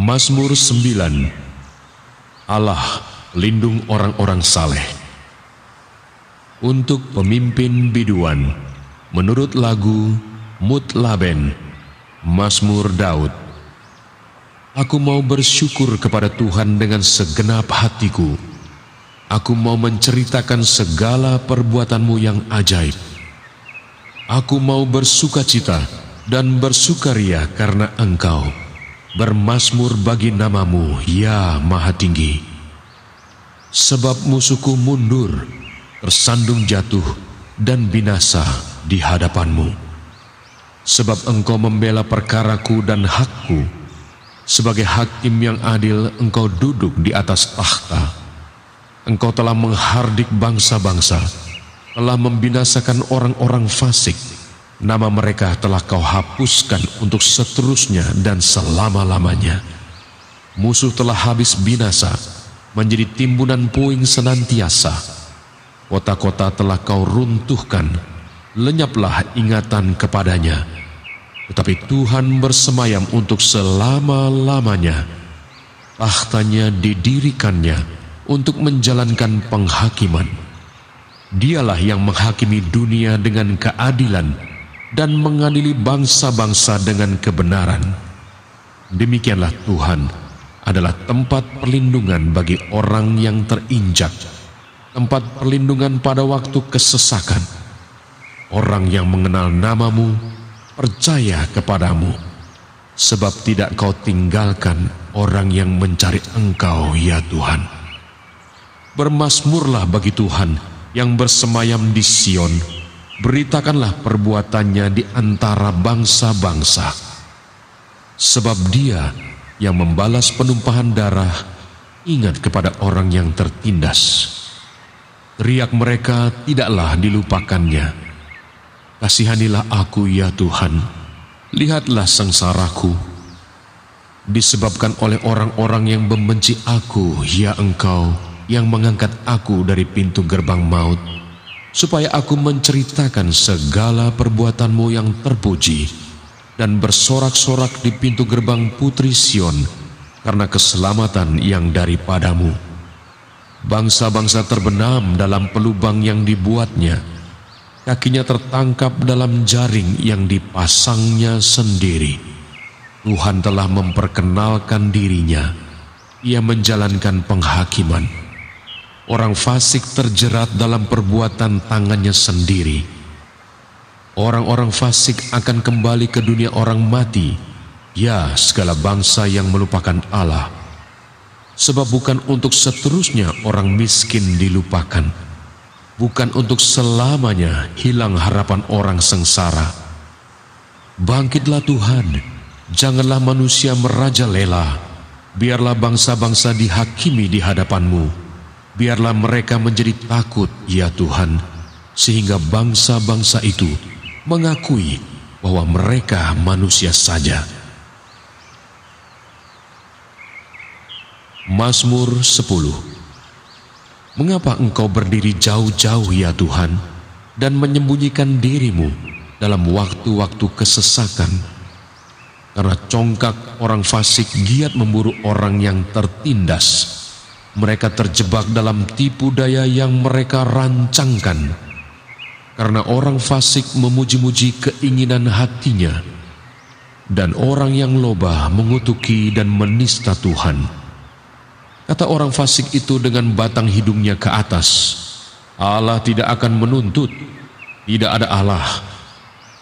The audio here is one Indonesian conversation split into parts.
Mazmur 9. Allah lindung orang-orang saleh. Untuk pemimpin biduan, menurut lagu Mutlaben, Mazmur Daud. Aku mau bersyukur kepada Tuhan dengan segenap hatiku. Aku mau menceritakan segala perbuatan-Mu yang ajaib. Aku mau bersukacita dan bersukaria karena Engkau. Bermazmur bagi nama-Mu, ya Maha Tinggi. Sebab musuhku mundur, tersandung jatuh, dan binasa di hadapan-Mu. Sebab Engkau membela perkaraku dan hakku. Sebagai hakim yang adil, Engkau duduk di atas takhta. Engkau telah menghardik bangsa-bangsa, telah membinasakan orang-orang fasik. Nama mereka telah Kau hapuskan untuk seterusnya dan selama-lamanya. Musuh telah habis binasa, menjadi timbunan puing senantiasa. Kota-kota telah Kau runtuhkan, lenyaplah ingatan kepadanya. Tetapi Tuhan bersemayam untuk selama-lamanya. Takhtanya didirikannya untuk menjalankan penghakiman. Dialah yang menghakimi dunia dengan keadilan dan mengadili bangsa-bangsa dengan kebenaran. Demikianlah Tuhan adalah tempat perlindungan bagi orang yang terinjak, tempat perlindungan pada waktu kesesakan. Orang yang mengenal nama-Mu percaya kepada-Mu, sebab tidak Kau tinggalkan orang yang mencari Engkau, ya Tuhan. Bermazmurlah bagi Tuhan yang bersemayam di Sion. Beritakanlah perbuatannya di antara bangsa-bangsa. Sebab Dia yang membalas penumpahan darah ingat kepada orang yang tertindas. Teriak mereka tidaklah dilupakannya. Kasihanilah aku, ya Tuhan. Lihatlah sengsaraku. Disebabkan oleh orang-orang yang membenci aku, ya Engkau yang mengangkat aku dari pintu gerbang maut, supaya aku menceritakan segala perbuatan-Mu yang terpuji dan bersorak-sorak di pintu gerbang Putri Sion karena keselamatan yang daripada-Mu. Bangsa-bangsa terbenam dalam pelubang yang dibuatnya, kakinya tertangkap dalam jaring yang dipasangnya sendiri. Tuhan telah memperkenalkan dirinya, Ia menjalankan penghakiman. Orang fasik terjerat dalam perbuatan tangannya sendiri. Orang-orang fasik akan kembali ke dunia orang mati, ya segala bangsa yang melupakan Allah. Sebab bukan untuk seterusnya orang miskin dilupakan, bukan untuk selamanya hilang harapan orang sengsara. Bangkitlah Tuhan, janganlah manusia merajalela. Biarlah bangsa-bangsa dihakimi di hadapan-Mu. Biarlah mereka menjadi takut, ya Tuhan, sehingga bangsa-bangsa itu mengakui bahwa mereka manusia saja. Mazmur 10. Mengapa Engkau berdiri jauh-jauh, ya Tuhan, dan menyembunyikan diri-Mu dalam waktu-waktu kesesakan? Karena congkak orang fasik giat memburu orang yang tertindas. Mereka terjebak dalam tipu daya yang mereka rancangkan. Karena orang fasik memuji-muji keinginan hatinya, dan orang yang loba mengutuki dan menista Tuhan. Kata orang fasik itu dengan batang hidungnya ke atas, Allah tidak akan menuntut, tidak ada Allah.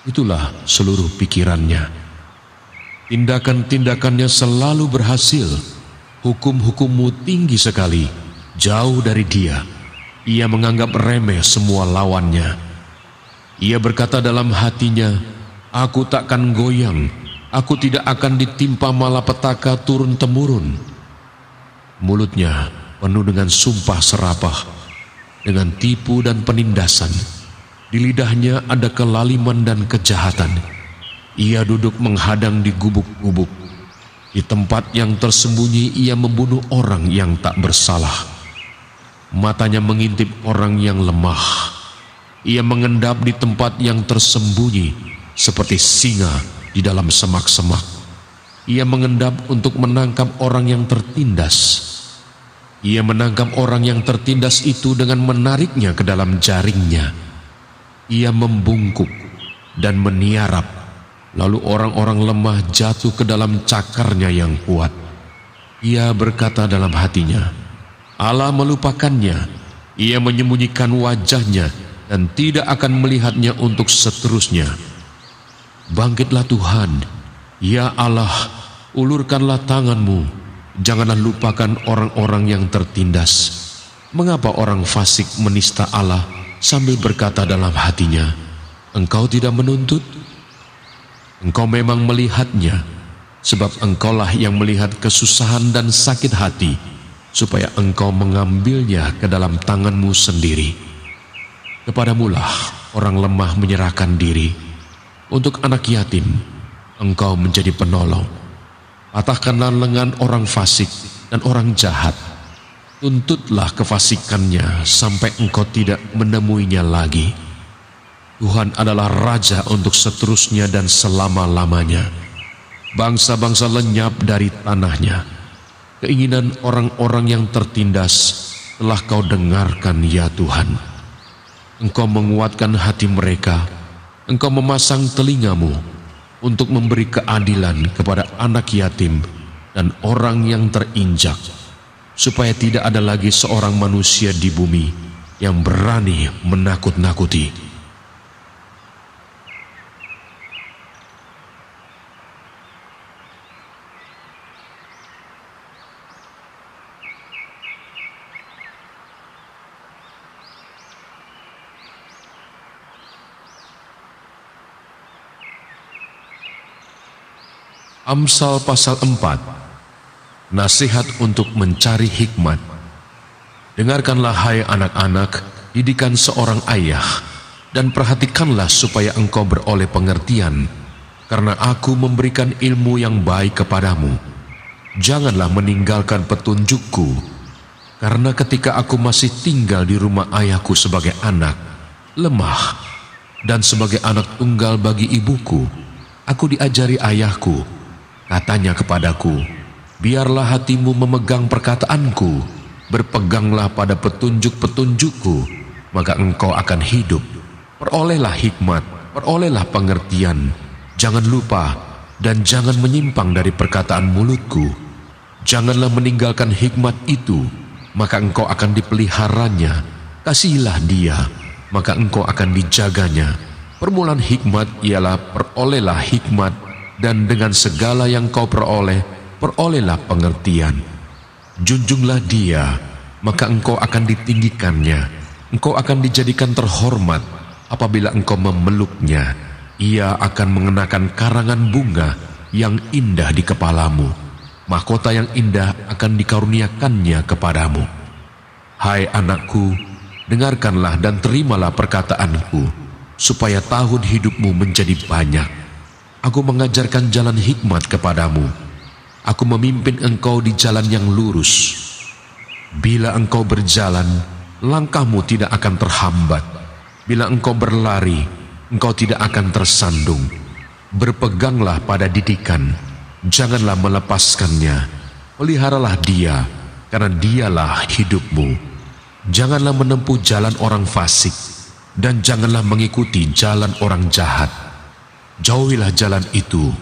Itulah seluruh pikirannya. Tindakan-tindakannya selalu berhasil. Hukum-hukum-Mu tinggi sekali, jauh dari Dia. Ia menganggap remeh semua lawannya. Ia berkata dalam hatinya, aku takkan goyang, aku tidak akan ditimpa malapetaka turun-temurun. Mulutnya penuh dengan sumpah serapah, dengan tipu dan penindasan. Di lidahnya ada kelaliman dan kejahatan. Ia duduk menghadang di gubuk-gubuk. Di tempat yang tersembunyi ia membunuh orang yang tak bersalah. Matanya mengintip orang yang lemah. Ia mengendap di tempat yang tersembunyi seperti singa di dalam semak-semak. Ia mengendap untuk menangkap orang yang tertindas. Ia menangkap orang yang tertindas itu dengan menariknya ke dalam jaringnya. Ia membungkuk dan meniarap, lalu orang-orang lemah jatuh ke dalam cakarnya yang kuat. Ia berkata dalam hatinya, Allah melupakannya. Ia menyembunyikan wajahnya dan tidak akan melihatnya untuk seterusnya. Bangkitlah Tuhan, ya Allah, ulurkanlah tanganmu, janganlah lupakan orang-orang yang tertindas. Mengapa orang fasik menista Allah sambil berkata dalam hatinya, Engkau tidak menuntut? Engkau memang melihatnya, sebab engkaulah yang melihat kesusahan dan sakit hati, supaya engkau mengambilnya ke dalam tanganmu sendiri. Kepadamulah orang lemah menyerahkan diri, untuk anak yatim engkau menjadi penolong. Patahkanlah lengan orang fasik dan orang jahat, tuntutlah kefasikannya sampai engkau tidak menemuinya lagi. Tuhan adalah Raja untuk seterusnya dan selama-lamanya. Bangsa-bangsa lenyap dari tanahnya. Keinginan orang-orang yang tertindas telah kau dengarkan, ya Tuhan. Engkau menguatkan hati mereka, engkau memasang telingamu untuk memberi keadilan kepada anak yatim dan orang yang terinjak, supaya tidak ada lagi seorang manusia di bumi yang berani menakut-nakuti. Amsal pasal 4. Nasihat untuk mencari hikmat. Dengarkanlah hai anak-anak didikan seorang ayah, dan perhatikanlah supaya engkau beroleh pengertian, karena aku memberikan ilmu yang baik kepadamu. Janganlah meninggalkan petunjukku, karena ketika aku masih tinggal di rumah ayahku sebagai anak, lemah, dan sebagai anak tunggal bagi ibuku, aku diajari ayahku. Katanya kepadaku, biarlah hatimu memegang perkataanku, berpeganglah pada petunjuk-petunjukku, maka engkau akan hidup. Perolehlah hikmat, perolehlah pengertian, jangan lupa dan jangan menyimpang dari perkataan mulutku. Janganlah meninggalkan hikmat itu, maka engkau akan dipeliharanya. Kasihilah dia, maka engkau akan dijaganya. Permulaan hikmat ialah perolehlah hikmat, dan dengan segala yang kau peroleh, perolehlah pengertian. Junjunglah dia, maka engkau akan ditinggikannya. Engkau akan dijadikan terhormat. Apabila engkau memeluknya, ia akan mengenakan karangan bunga yang indah di kepalamu. Mahkota yang indah akan dikaruniakannya kepadamu. Hai anakku, dengarkanlah dan terimalah perkataanku, supaya tahun hidupmu menjadi banyak. Aku mengajarkan jalan hikmat kepadamu. Aku memimpin engkau di jalan yang lurus. Bila engkau berjalan, langkahmu tidak akan terhambat. Bila engkau berlari, engkau tidak akan tersandung. Berpeganglah pada didikan, janganlah melepaskannya. Peliharalah dia, karena dialah hidupmu. Janganlah menempuh jalan orang fasik, dan janganlah mengikuti jalan orang jahat. Jauhilah jalan itu,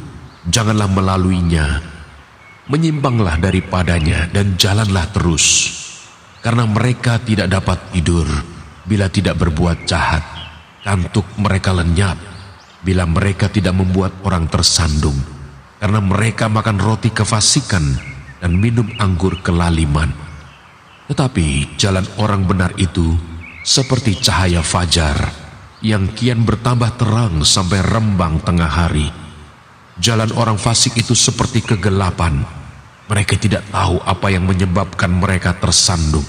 janganlah melaluinya. Menyimpanglah daripadanya dan jalanlah terus, karena mereka tidak dapat tidur bila tidak berbuat jahat. Kantuk mereka lenyap bila mereka tidak membuat orang tersandung, karena mereka makan roti kefasikan dan minum anggur kelaliman. Tetapi jalan orang benar itu seperti cahaya fajar yang kian bertambah terang sampai rembang tengah hari. Jalan orang fasik itu seperti kegelapan. Mereka tidak tahu apa yang menyebabkan mereka tersandung.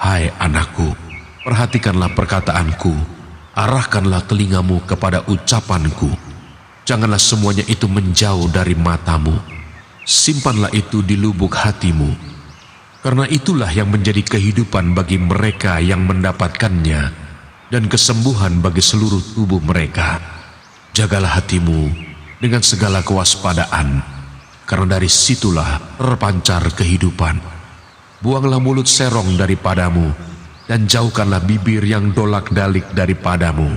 Hai anakku, perhatikanlah perkataanku, arahkanlah telingamu kepada ucapanku. Janganlah semuanya itu menjauh dari matamu. Simpanlah itu di lubuk hatimu, karena itulah yang menjadi kehidupan bagi mereka yang mendapatkannya, dan kesembuhan bagi seluruh tubuh mereka. Jagalah hatimu dengan segala kewaspadaan, karena dari situlah terpancar kehidupan. Buanglah mulut serong daripadamu, dan jauhkanlah bibir yang dolak-dalik daripadamu.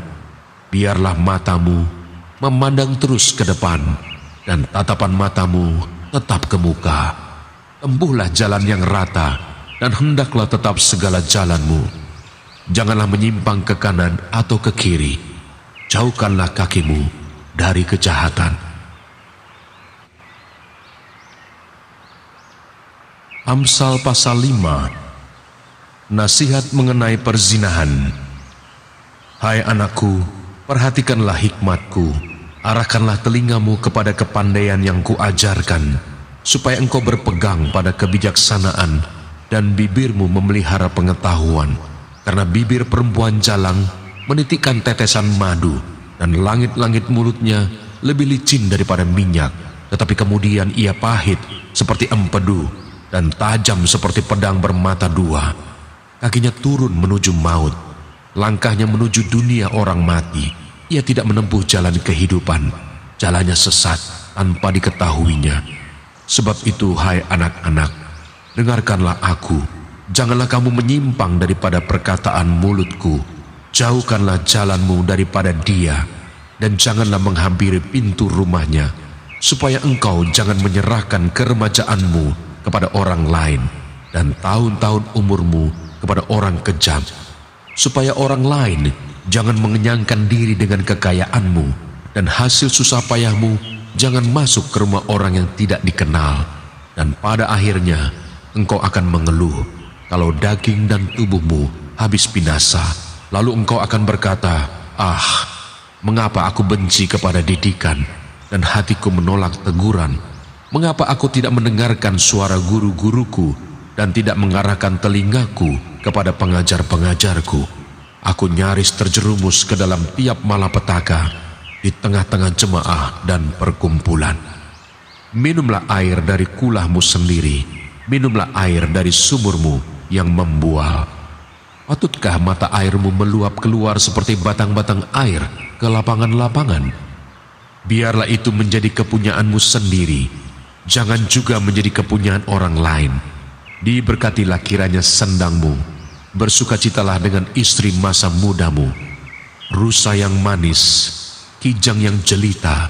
Biarlah matamu memandang terus ke depan, dan tatapan matamu tetap ke muka. Tempuhlah jalan yang rata, dan hendaklah tetap segala jalanmu. Janganlah menyimpang ke kanan atau ke kiri. Jauhkanlah kakimu dari kejahatan. Amsal pasal 5. Nasihat mengenai perzinahan. Hai anakku, perhatikanlah hikmatku, arahkanlah telingamu kepada kepandaian yang kuajarkan, supaya engkau berpegang pada kebijaksanaan dan bibirmu memelihara pengetahuan. Karena bibir perempuan jalang menitikkan tetesan madu, dan langit-langit mulutnya lebih licin daripada minyak, tetapi kemudian ia pahit seperti empedu dan tajam seperti pedang bermata dua. Kakinya turun menuju maut, langkahnya menuju dunia orang mati. Ia tidak menempuh jalan kehidupan, jalannya sesat tanpa diketahuinya. Sebab itu, hai anak-anak, dengarkanlah aku, janganlah kamu menyimpang daripada perkataan mulutku. Jauhkanlah jalanmu daripada dia, dan janganlah menghampiri pintu rumahnya, supaya engkau jangan menyerahkan keremajaanmu kepada orang lain, dan tahun-tahun umurmu kepada orang kejam, supaya orang lain jangan mengenyangkan diri dengan kekayaanmu, dan hasil susah payahmu jangan masuk ke rumah orang yang tidak dikenal. Dan pada akhirnya engkau akan mengeluh kalau daging dan tubuhmu habis binasa. Lalu engkau akan berkata, ah, mengapa aku benci kepada didikan, dan hatiku menolak teguran? Mengapa aku tidak mendengarkan suara guru-guruku, dan tidak mengarahkan telingaku kepada pengajar-pengajarku? Aku nyaris terjerumus ke dalam tiap malapetaka di tengah-tengah jemaah dan perkumpulan. Minumlah air dari kulahmu sendiri, minumlah air dari sumurmu yang membual. Patutkah mata airmu meluap keluar seperti batang-batang air ke lapangan-lapangan? Biarlah itu menjadi kepunyaanmu sendiri, jangan juga menjadi kepunyaan orang lain. Diberkatilah kiranya sendangmu, bersukacitalah dengan istri masa mudamu. Rusa yang manis, kijang yang jelita,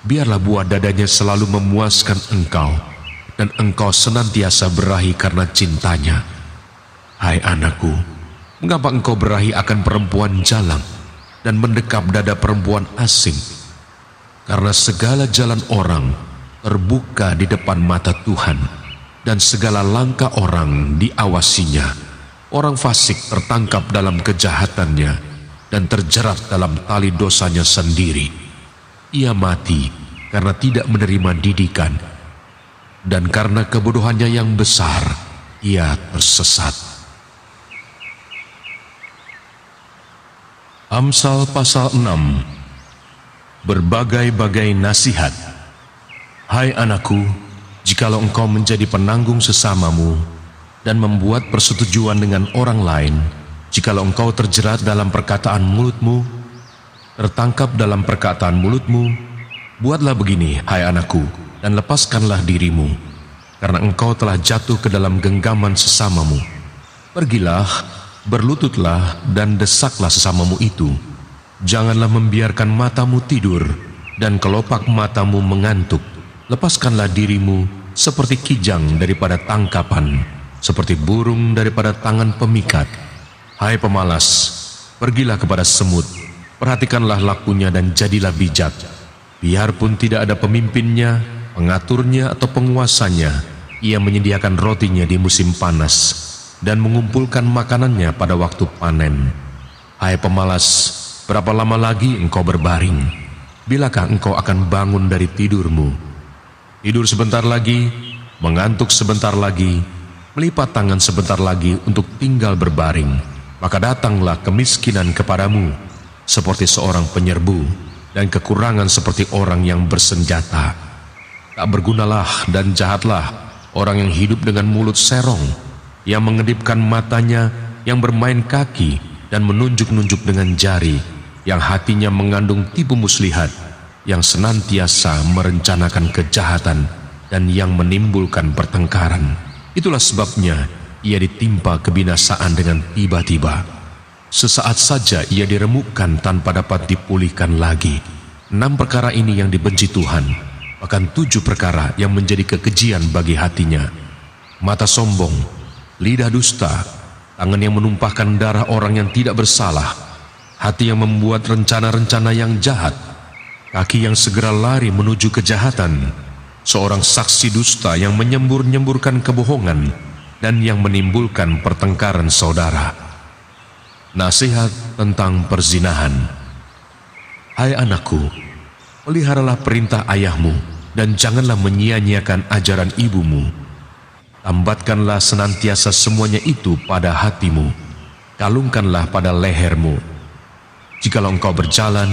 biarlah buah dadanya selalu memuaskan engkau, dan engkau senantiasa berahi karena cintanya. Hai anakku, mengapa engkau berahi akan perempuan jalang, dan mendekap dada perempuan asing? Karena segala jalan orang terbuka di depan mata Tuhan, dan segala langkah orang diawasinya. Orang fasik tertangkap dalam kejahatannya, dan terjerat dalam tali dosanya sendiri. Ia mati karena tidak menerima didikan, dan karena kebodohannya yang besar, ia tersesat. Amsal pasal 6. Berbagai-bagai nasihat. Hai anakku, jikalau engkau menjadi penanggung sesamamu dan membuat persetujuan dengan orang lain, jikalau engkau terjerat dalam perkataan mulutmu, tertangkap dalam perkataan mulutmu, buatlah begini, hai anakku, dan lepaskanlah dirimu, karena engkau telah jatuh ke dalam genggaman sesamamu. Pergilah, berlututlah, dan desaklah sesamamu itu. Janganlah membiarkan matamu tidur dan kelopak matamu mengantuk. Lepaskanlah dirimu seperti kijang daripada tangkapan, seperti burung daripada tangan pemikat. Hai pemalas, pergilah kepada semut, perhatikanlah lakunya dan jadilah bijak. Biarpun tidak ada pemimpinnya, pengaturnya atau penguasanya, ia menyediakan rotinya di musim panas dan mengumpulkan makanannya pada waktu panen. Hai pemalas, berapa lama lagi engkau berbaring? Bilakah engkau akan bangun dari tidurmu? Tidur sebentar lagi, mengantuk sebentar lagi, melipat tangan sebentar lagi untuk tinggal berbaring. Maka datanglah kemiskinan kepadamu seperti seorang penyerbu, dan kekurangan seperti orang yang bersenjata. Tak bergunalah dan jahatlah orang yang hidup dengan mulut serong, yang mengedipkan matanya, yang bermain kaki dan menunjuk-nunjuk dengan jari, yang hatinya mengandung tipu muslihat, yang senantiasa merencanakan kejahatan, dan yang menimbulkan pertengkaran. Itulah sebabnya ia ditimpa kebinasaan dengan tiba-tiba. Sesaat saja ia diremukkan tanpa dapat dipulihkan lagi. 6 perkara ini yang dibenci Tuhan, bahkan 7 perkara yang menjadi kekejian bagi hatinya: mata sombong, lidah dusta, tangan yang menumpahkan darah orang yang tidak bersalah, hati yang membuat rencana-rencana yang jahat, kaki yang segera lari menuju kejahatan, seorang saksi dusta yang menyembur-nyemburkan kebohongan dan yang menimbulkan pertengkaran saudara. Nasihat tentang perzinahan. Hai anakku, peliharalah perintah ayahmu dan janganlah menyia-nyiakan ajaran ibumu. Tambatkanlah senantiasa semuanya itu pada hatimu, kalungkanlah pada lehermu. Jikalau engkau berjalan,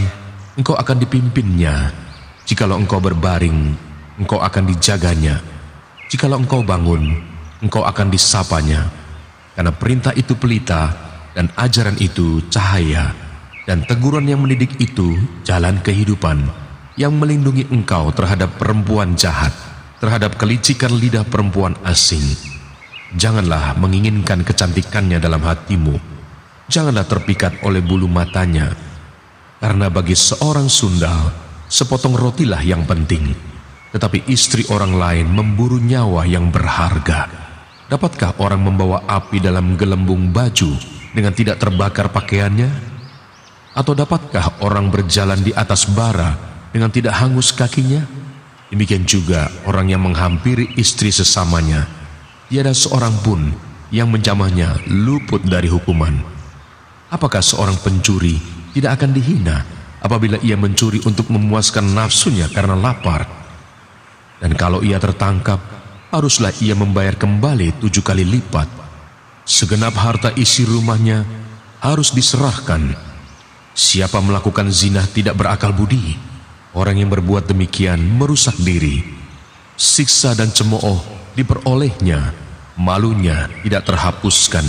engkau akan dipimpinnya. Jikalau engkau berbaring, engkau akan dijaganya. Jikalau engkau bangun, engkau akan disapanya. Karena perintah itu pelita, dan ajaran itu cahaya, dan teguran yang mendidik itu jalan kehidupan, yang melindungi engkau terhadap perempuan jahat, terhadap kelicikan lidah perempuan asing. Janganlah menginginkan kecantikannya dalam hatimu, janganlah terpikat oleh bulu matanya, karena bagi seorang sundal sepotong rotilah yang penting, tetapi istri orang lain memburu nyawa yang berharga. Dapatkah orang membawa api dalam gelembung baju dengan tidak terbakar pakaiannya? Atau dapatkah orang berjalan di atas bara dengan tidak hangus kakinya? Demikian juga orang yang menghampiri istri sesamanya, tiada seorang pun yang menjamahnya luput dari hukuman. Apakah seorang pencuri tidak akan dihina apabila ia mencuri untuk memuaskan nafsunya karena lapar? Dan kalau ia tertangkap, haruslah ia membayar kembali 7 kali lipat. Segenap harta isi rumahnya harus diserahkan. Siapa melakukan zina tidak berakal budi. Orang yang berbuat demikian merusak diri. Siksa dan cemooh diperolehnya, malunya tidak terhapuskan.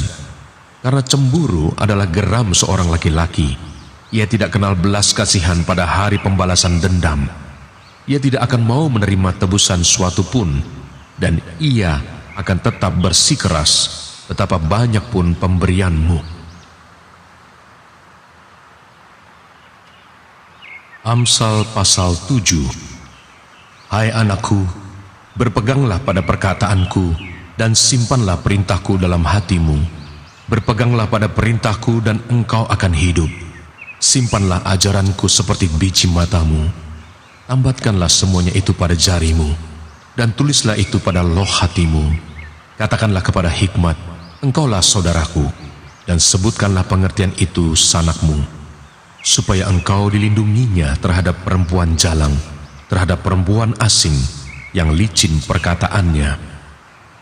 Karena cemburu adalah geram seorang laki-laki. Ia tidak kenal belas kasihan pada hari pembalasan dendam. Ia tidak akan mau menerima tebusan suatu pun, dan ia akan tetap bersikeras betapa banyak pun pemberianmu. Amsal pasal 7. Hai anakku, berpeganglah pada perkataanku dan simpanlah perintahku dalam hatimu. Berpeganglah pada perintahku dan engkau akan hidup. Simpanlah ajaranku seperti biji matamu. Tambatkanlah semuanya itu pada jarimu, dan tulislah itu pada loh hatimu. Katakanlah kepada hikmat, engkaulah saudaraku, dan sebutkanlah pengertian itu sanakmu, supaya engkau dilindunginya terhadap perempuan jalang, terhadap perempuan asing yang licin perkataannya.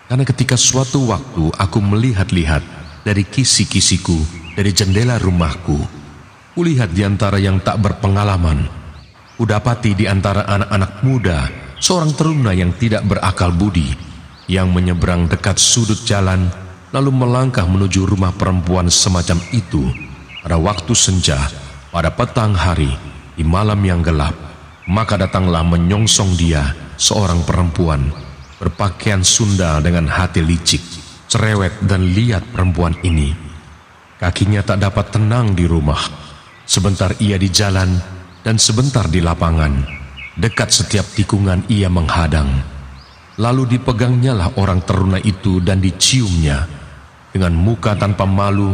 Karena ketika suatu waktu aku melihat-lihat dari kisi-kisiku, dari jendela rumahku, kulihat di antara yang tak berpengalaman, kudapati di antara anak-anak muda seorang teruna yang tidak berakal budi, yang menyeberang dekat sudut jalan, lalu melangkah menuju rumah perempuan semacam itu pada waktu senja, pada petang hari, di malam yang gelap. Maka datanglah menyongsong dia seorang perempuan berpakaian sundal dengan hati licik, cerewet dan liat perempuan ini. Kakinya tak dapat tenang di rumah. Sebentar ia di jalan dan sebentar di lapangan. Dekat setiap tikungan ia menghadang. Lalu dipegangnyalah orang teruna itu dan diciumnya. Dengan muka tanpa malu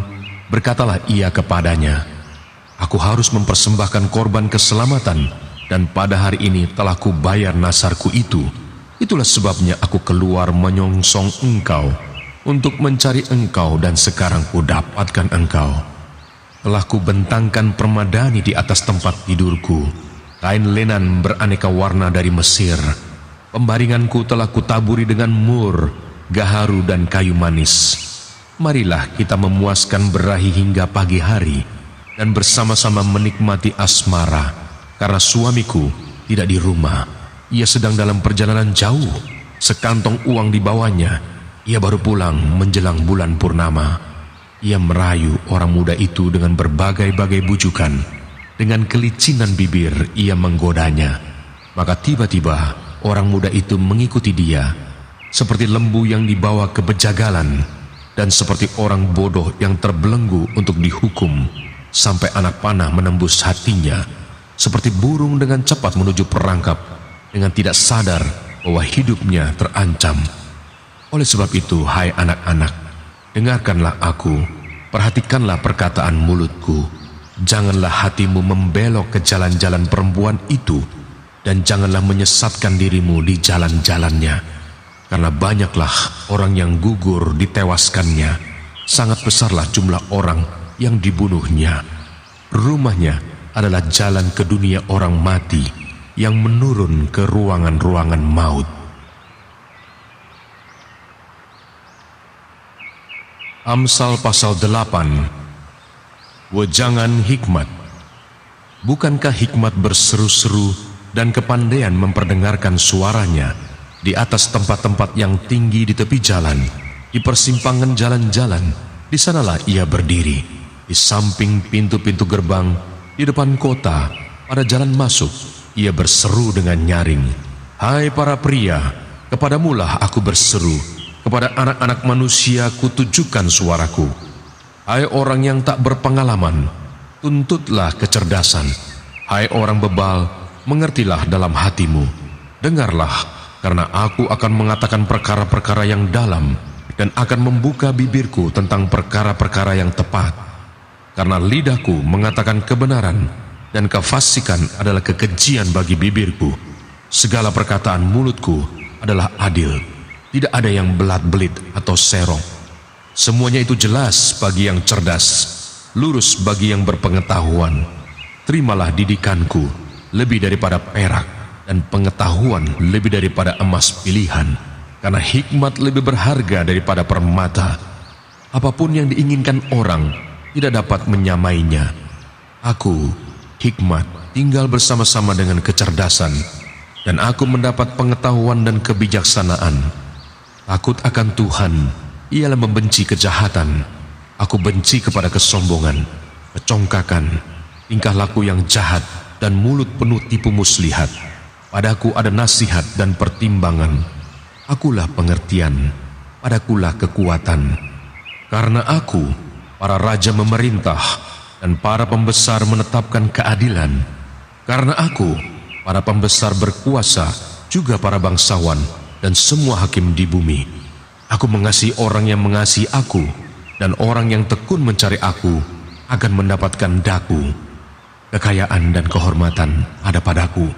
berkatalah ia kepadanya, aku harus mempersembahkan korban keselamatan, dan pada hari ini telah kubayar nasarku itu. Itulah sebabnya aku keluar menyongsong engkau untuk mencari engkau, dan sekarang kudapatkan engkau. Telah kubentangkan permadani di atas tempat tidurku, kain lenan beraneka warna dari Mesir. Pembaringanku telah kutaburi dengan mur, gaharu dan kayu manis. Marilah kita memuaskan berahi hingga pagi hari, dan bersama-sama menikmati asmara, karena suamiku tidak di rumah. Ia sedang dalam perjalanan jauh, sekantong uang dibawanya. Ia baru pulang menjelang bulan purnama. Ia merayu orang muda itu dengan berbagai-bagai bujukan. Dengan kelicinan bibir ia menggodanya. Maka tiba-tiba orang muda itu mengikuti dia, seperti lembu yang dibawa ke bejagalan, dan seperti orang bodoh yang terbelenggu untuk dihukum, sampai anak panah menembus hatinya, seperti burung dengan cepat menuju perangkap, dengan tidak sadar bahwa hidupnya terancam. Oleh sebab itu, hai anak-anak, dengarkanlah aku, perhatikanlah perkataan mulutku. Janganlah hatimu membelok ke jalan-jalan perempuan itu, dan janganlah menyesatkan dirimu di jalan-jalannya. Karena banyaklah orang yang gugur ditewaskannya, sangat besarlah jumlah orang yang dibunuhnya. Rumahnya adalah jalan ke dunia orang mati, yang menurun ke ruangan-ruangan maut. Amsal pasal 8. Wejangan hikmat. Bukankah hikmat berseru-seru dan kepandaian memperdengarkan suaranya di atas tempat-tempat yang tinggi di tepi jalan, di persimpangan jalan-jalan? Di sanalah ia berdiri, di samping pintu-pintu gerbang, di depan kota, pada jalan masuk, ia berseru dengan nyaring. Hai para pria, kepadamulah aku berseru, kepada anak-anak manusia kutujukan suaraku. Hai orang yang tak berpengalaman, tuntutlah kecerdasan. Hai orang bebal, mengertilah dalam hatimu. Dengarlah, karena aku akan mengatakan perkara-perkara yang dalam, dan akan membuka bibirku tentang perkara-perkara yang tepat. Karena lidahku mengatakan kebenaran, dan kefasikan adalah kekejian bagi bibirku. Segala perkataan mulutku adalah adil, tidak ada yang belat-belit atau serong. Semuanya itu jelas bagi yang cerdas, lurus bagi yang berpengetahuan. Terimalah didikanku lebih daripada perak, dan pengetahuan lebih daripada emas pilihan, karena hikmat lebih berharga daripada permata. Apapun yang diinginkan orang tidak dapat menyamainya. Aku, hikmat, tinggal bersama-sama dengan kecerdasan, dan aku mendapat pengetahuan dan kebijaksanaan. Takut akan Tuhan ialah membenci kejahatan. Aku benci kepada kesombongan, kecongkakan, tingkah laku yang jahat, dan mulut penuh tipu muslihat. Padaku ada nasihat dan pertimbangan. Akulah pengertian, padakulah kekuatan. Karena aku, para raja memerintah, dan para pembesar menetapkan keadilan. Karena aku, para pembesar berkuasa, juga para bangsawan, dan semua hakim di bumi. Aku mengasihi orang yang mengasihi aku, dan orang yang tekun mencari aku akan mendapatkan daku. Kekayaan dan kehormatan ada padaku,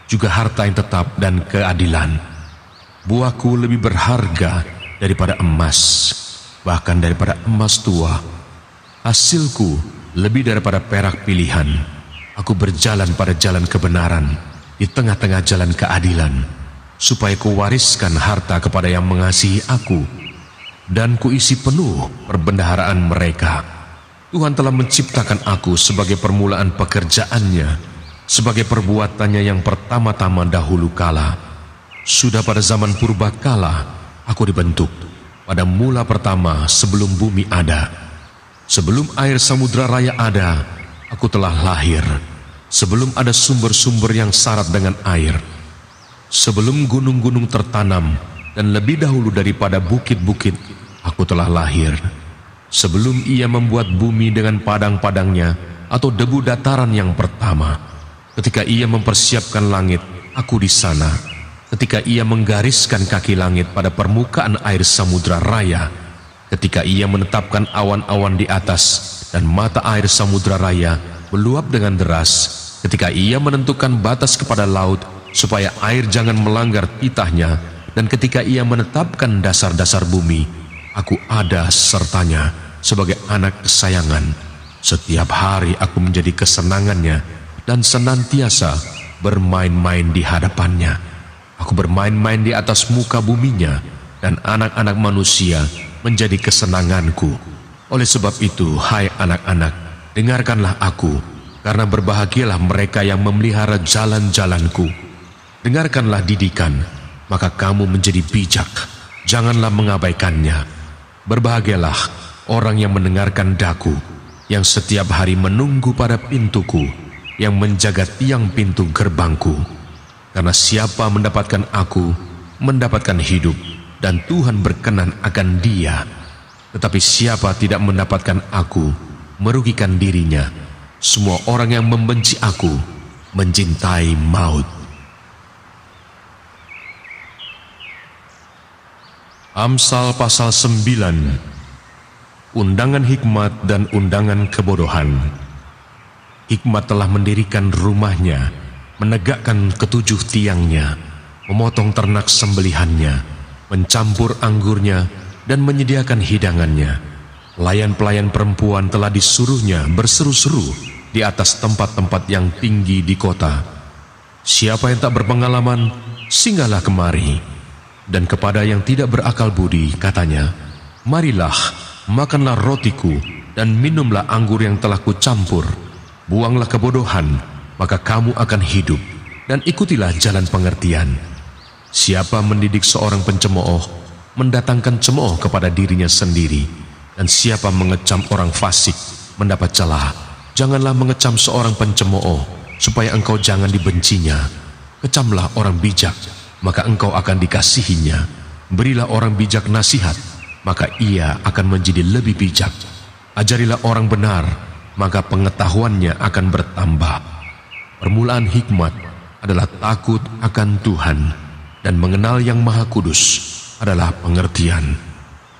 juga harta yang tetap dan keadilan. Buahku lebih berharga daripada emas, bahkan daripada emas tua. Hasilku lebih daripada perak pilihan. Aku berjalan pada jalan kebenaran, di tengah-tengah jalan keadilan, supaya kuwariskan harta kepada yang mengasihi aku, dan kuisi penuh perbendaharaan mereka. Tuhan telah menciptakan aku sebagai permulaan pekerjaannya, sebagai perbuatannya yang pertama-tama dahulu kala. Sudah pada zaman purba kala aku dibentuk, pada mula pertama sebelum bumi ada. Sebelum air samudra raya ada, aku telah lahir. Sebelum ada sumber-sumber yang syarat dengan air, sebelum gunung-gunung tertanam, dan lebih dahulu daripada bukit-bukit, aku telah lahir. Sebelum ia membuat bumi dengan padang-padangnya, atau debu dataran yang pertama. Ketika ia mempersiapkan langit, aku di sana. Ketika ia menggariskan kaki langit pada permukaan air samudra raya. Ketika ia menetapkan awan-awan di atas, dan mata air samudra raya meluap dengan deras. Ketika ia menentukan batas kepada laut, supaya air jangan melanggar titahnya, dan ketika ia menetapkan dasar-dasar bumi, aku ada sertanya sebagai anak kesayangan. Setiap hari aku menjadi kesenangannya, dan senantiasa bermain-main di hadapannya. Aku bermain-main di atas muka buminya, dan anak-anak manusia menjadi kesenanganku. Oleh sebab itu, hai anak-anak, dengarkanlah aku, karena berbahagialah mereka yang memelihara jalan-jalanku. Dengarkanlah didikan, maka kamu menjadi bijak, janganlah mengabaikannya. Berbahagialah orang yang mendengarkan daku, yang setiap hari menunggu pada pintuku, yang menjaga tiang pintu gerbangku. Karena siapa mendapatkan aku, mendapatkan hidup, dan Tuhan berkenan akan dia. Tetapi siapa tidak mendapatkan aku, merugikan dirinya. Semua orang yang membenci aku, mencintai maut. Amsal pasal 9. Undangan hikmat dan undangan kebodohan. Hikmat telah mendirikan rumahnya, menegakkan ketujuh tiangnya, memotong ternak sembelihannya, mencampur anggurnya, dan menyediakan hidangannya. Pelayan-pelayan perempuan telah disuruhnya berseru-seru di atas tempat-tempat yang tinggi di kota. Siapa yang tak berpengalaman, singgahlah kemari. Dan kepada yang tidak berakal budi katanya, marilah, makanlah rotiku, dan minumlah anggur yang telah kucampur. Buanglah kebodohan, maka kamu akan hidup, dan ikutilah jalan pengertian. Siapa mendidik seorang pencemooh, mendatangkan cemooh kepada dirinya sendiri. Dan siapa mengecam orang fasik, mendapat celah. Janganlah mengecam seorang pencemooh, supaya engkau jangan dibencinya. Kecamlah orang bijak, maka engkau akan dikasihinya. Berilah orang bijak nasihat, maka ia akan menjadi lebih bijak. Ajarilah orang benar, maka pengetahuannya akan bertambah. Permulaan hikmat adalah takut akan Tuhan, dan mengenal yang Maha Kudus adalah pengertian.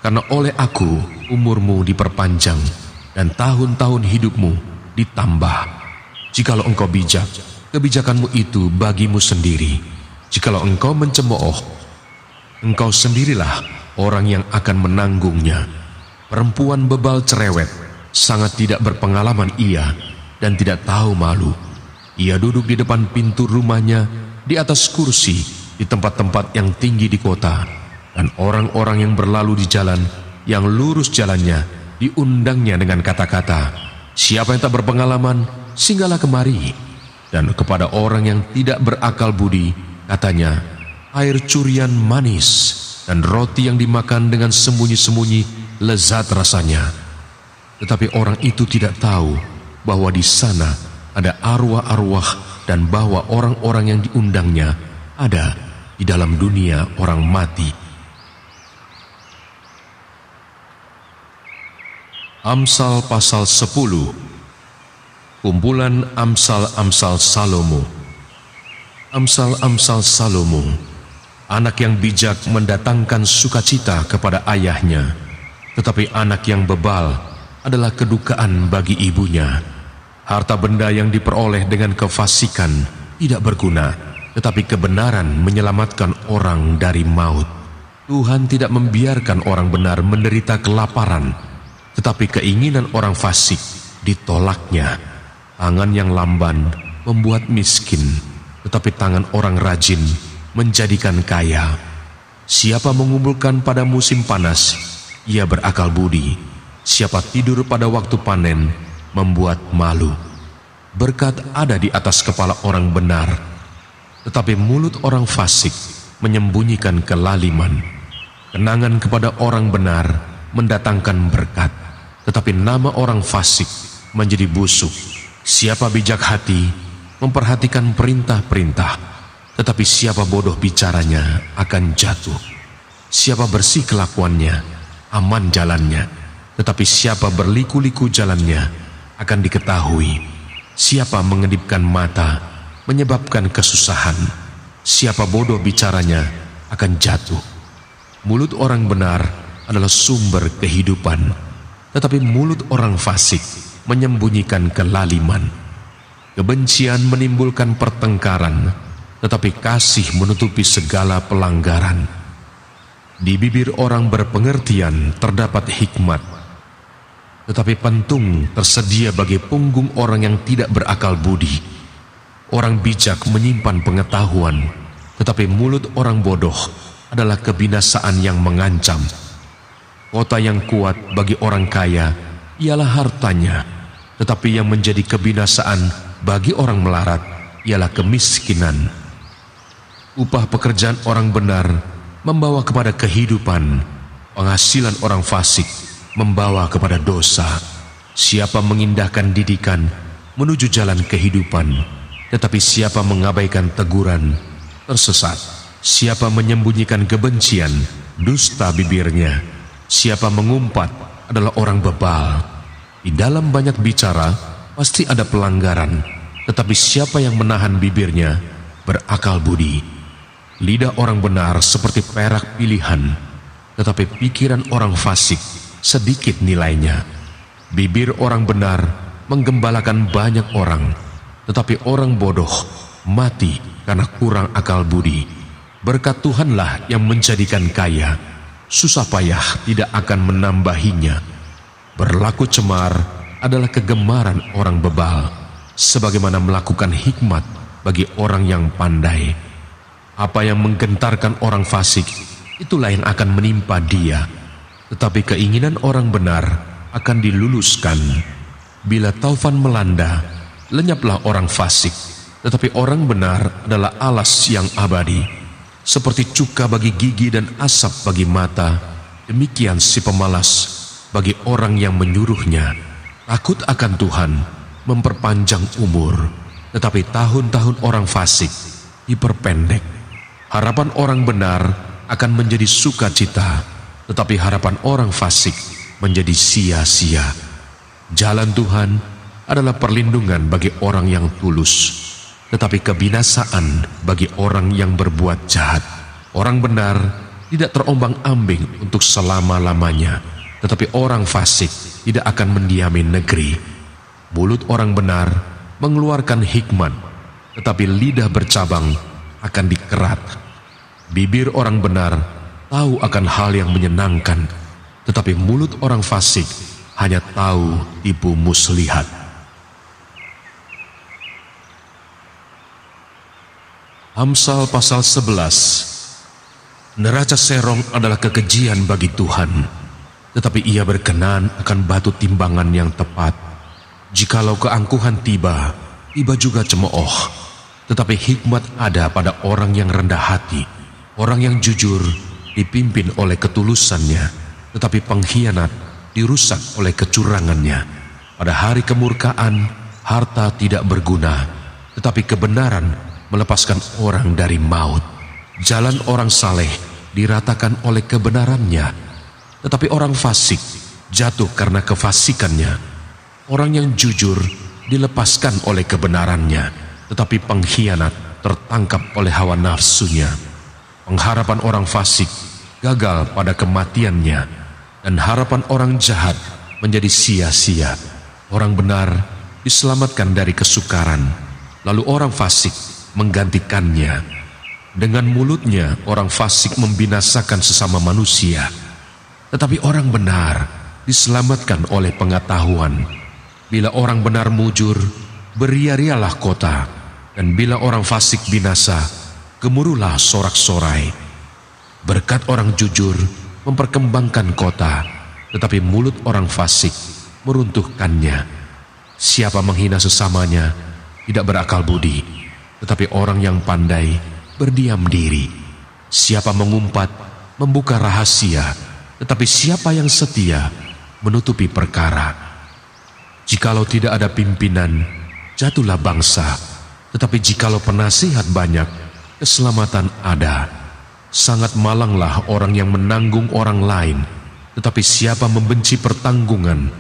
Karena oleh aku umurmu diperpanjang, dan tahun-tahun hidupmu ditambah. Jikalau engkau bijak, kebijakanmu itu bagimu sendiri. Jikalau engkau mencemooh, engkau sendirilah orang yang akan menanggungnya. Perempuan bebal cerewet, sangat tidak berpengalaman ia, dan tidak tahu malu. Ia duduk di depan pintu rumahnya, di atas kursi, di tempat-tempat yang tinggi di kota. Dan orang-orang yang berlalu di jalan, yang lurus jalannya, diundangnya dengan kata-kata, siapa yang tak berpengalaman, singgahlah kemari. Dan kepada orang yang tidak berakal budi, katanya, air curian manis, dan roti yang dimakan dengan sembunyi-sembunyi lezat rasanya. Tetapi orang itu tidak tahu bahwa di sana ada arwah-arwah, dan bahwa orang-orang yang diundangnya ada di dalam dunia orang mati. Amsal pasal 10. Kumpulan Amsal-Amsal Salomo. Amsal-Amsal Salomo. Anak yang bijak mendatangkan sukacita kepada ayahnya, tetapi anak yang bebal adalah kedukaan bagi ibunya. Harta benda yang diperoleh dengan kefasikan tidak berguna, tetapi kebenaran menyelamatkan orang dari maut. Tuhan tidak membiarkan orang benar menderita kelaparan, tetapi keinginan orang fasik ditolaknya. Tangan yang lamban membuat miskin, tetapi tangan orang rajin menjadikan kaya. Siapa mengumpulkan pada musim panas, ia berakal budi. Siapa tidur pada waktu panen, membuat malu. Berkat ada di atas kepala orang benar, tetapi mulut orang fasik menyembunyikan kelaliman. Kenangan kepada orang benar mendatangkan berkat, tetapi nama orang fasik menjadi busuk. Siapa bijak hati memperhatikan perintah-perintah, tetapi siapa bodoh bicaranya akan jatuh. Siapa bersih kelakuannya, aman jalannya, tetapi siapa berliku-liku jalannya akan diketahui. Siapa mengedipkan mata menyebabkan kesusahan. Siapa bodoh bicaranya akan jatuh. Mulut orang benar adalah sumber kehidupan, tetapi mulut orang fasik menyembunyikan kelaliman. Kebencian menimbulkan pertengkaran, tetapi kasih menutupi segala pelanggaran. Di bibir orang berpengertian terdapat hikmat, tetapi pentung tersedia bagi punggung orang yang tidak berakal budi. Orang bijak menyimpan pengetahuan, tetapi mulut orang bodoh adalah kebinasaan yang mengancam. Kota yang kuat bagi orang kaya ialah hartanya, tetapi yang menjadi kebinasaan bagi orang melarat ialah kemiskinan. Upah pekerjaan orang benar membawa kepada kehidupan, penghasilan orang fasik membawa kepada dosa. Siapa mengindahkan didikan menuju jalan kehidupan, tetapi siapa mengabaikan teguran tersesat. Siapa menyembunyikan kebencian, dusta bibirnya. Siapa mengumpat adalah orang bebal. Di dalam banyak bicara pasti ada pelanggaran, tetapi siapa yang menahan bibirnya berakal budi. Lidah orang benar seperti perak pilihan, tetapi pikiran orang fasik sedikit nilainya. Bibir orang benar menggembalakan banyak orang, tetapi orang bodoh mati karena kurang akal budi. Berkat Tuhanlah yang menjadikan kaya, susah payah tidak akan menambahinya. Berlaku cemar adalah kegemaran orang bebal, sebagaimana melakukan hikmat bagi orang yang pandai. Apa yang menggentarkan orang fasik, itulah yang akan menimpa dia. Tetapi keinginan orang benar akan diluluskan. Bila taufan melanda, lenyaplah orang fasik, tetapi orang benar adalah alas yang abadi. Seperti cuka bagi gigi dan asap bagi mata, demikian si pemalas bagi orang yang menyuruhnya. Takut akan Tuhan memperpanjang umur, tetapi tahun-tahun orang fasik diperpendek. Harapan orang benar akan menjadi sukacita, tetapi harapan orang fasik menjadi sia-sia. Jalan Tuhan adalah perlindungan bagi orang yang tulus, tetapi kebinasaan bagi orang yang berbuat jahat. Orang benar tidak terombang-ambing untuk selama-lamanya, tetapi orang fasik tidak akan mendiami negeri. Mulut orang benar mengeluarkan hikmat, tetapi lidah bercabang akan dikerat. Bibir orang benar tahu akan hal yang menyenangkan, tetapi mulut orang fasik hanya tahu tipu muslihat. Amsal pasal 11. Neraca serong adalah kekejian bagi Tuhan, tetapi ia berkenan akan batu timbangan yang tepat. Jikalau keangkuhan tiba, tiba juga cemooh, tetapi hikmat ada pada orang yang rendah hati. Orang yang jujur dipimpin oleh ketulusannya, tetapi pengkhianat dirusak oleh kecurangannya. Pada hari kemurkaan, harta tidak berguna, tetapi kebenaran melepaskan orang dari maut. Jalan orang saleh diratakan oleh kebenarannya, tetapi orang fasik jatuh karena kefasikannya. Orang yang jujur dilepaskan oleh kebenarannya, tetapi pengkhianat tertangkap oleh hawa nafsunya. Pengharapan orang fasik gagal pada kematiannya, dan harapan orang jahat menjadi sia-sia. Orang benar diselamatkan dari kesukaran, lalu orang fasik menggantikannya. Dengan mulutnya orang fasik membinasakan sesama manusia, tetapi orang benar diselamatkan oleh pengetahuan. Bila orang benar mujur, beria-rialah kota, dan bila orang fasik binasa, gemuruhlah sorak-sorai. Berkat orang jujur memperkembangkan kota, tetapi mulut orang fasik meruntuhkannya. Siapa menghina sesamanya tidak berakal budi, tetapi orang yang pandai berdiam diri. Siapa mengumpat membuka rahasia, tetapi siapa yang setia menutupi perkara. Jikalau tidak ada pimpinan, jatuhlah bangsa, tetapi jikalau penasihat banyak, keselamatan ada. Sangat malanglah orang yang menanggung orang lain, tetapi siapa membenci pertanggungan,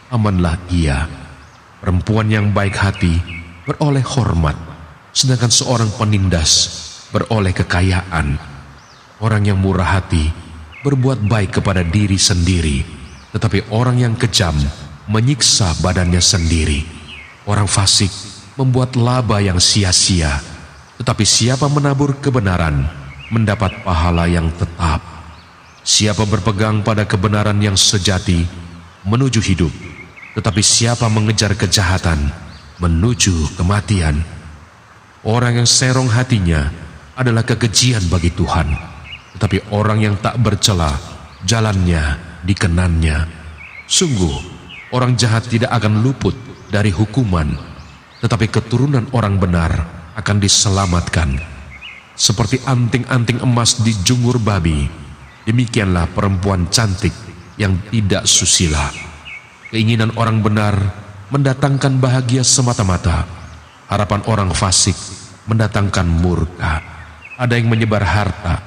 amanlah ia. Perempuan yang baik hati beroleh hormat, sedangkan seorang penindas beroleh kekayaan. Orang yang murah hati berbuat baik kepada diri sendiri, tetapi orang yang kejam menyiksa badannya sendiri. Orang fasik membuat laba yang sia-sia, tetapi siapa menabur kebenaran mendapat pahala yang tetap. Siapa berpegang pada kebenaran yang sejati menuju hidup, tetapi siapa mengejar kejahatan menuju kematian. Orang yang serong hatinya adalah kekejian bagi Tuhan, tetapi orang yang tak bercela jalannya dikenannya. Sungguh orang jahat tidak akan luput dari hukuman, tetapi keturunan orang benar akan diselamatkan. Seperti anting-anting emas di junggur babi, demikianlah perempuan cantik yang tidak susila. Keinginan orang benar mendatangkan bahagia semata-mata, harapan orang fasik mendatangkan murka. Ada yang menyebar harta,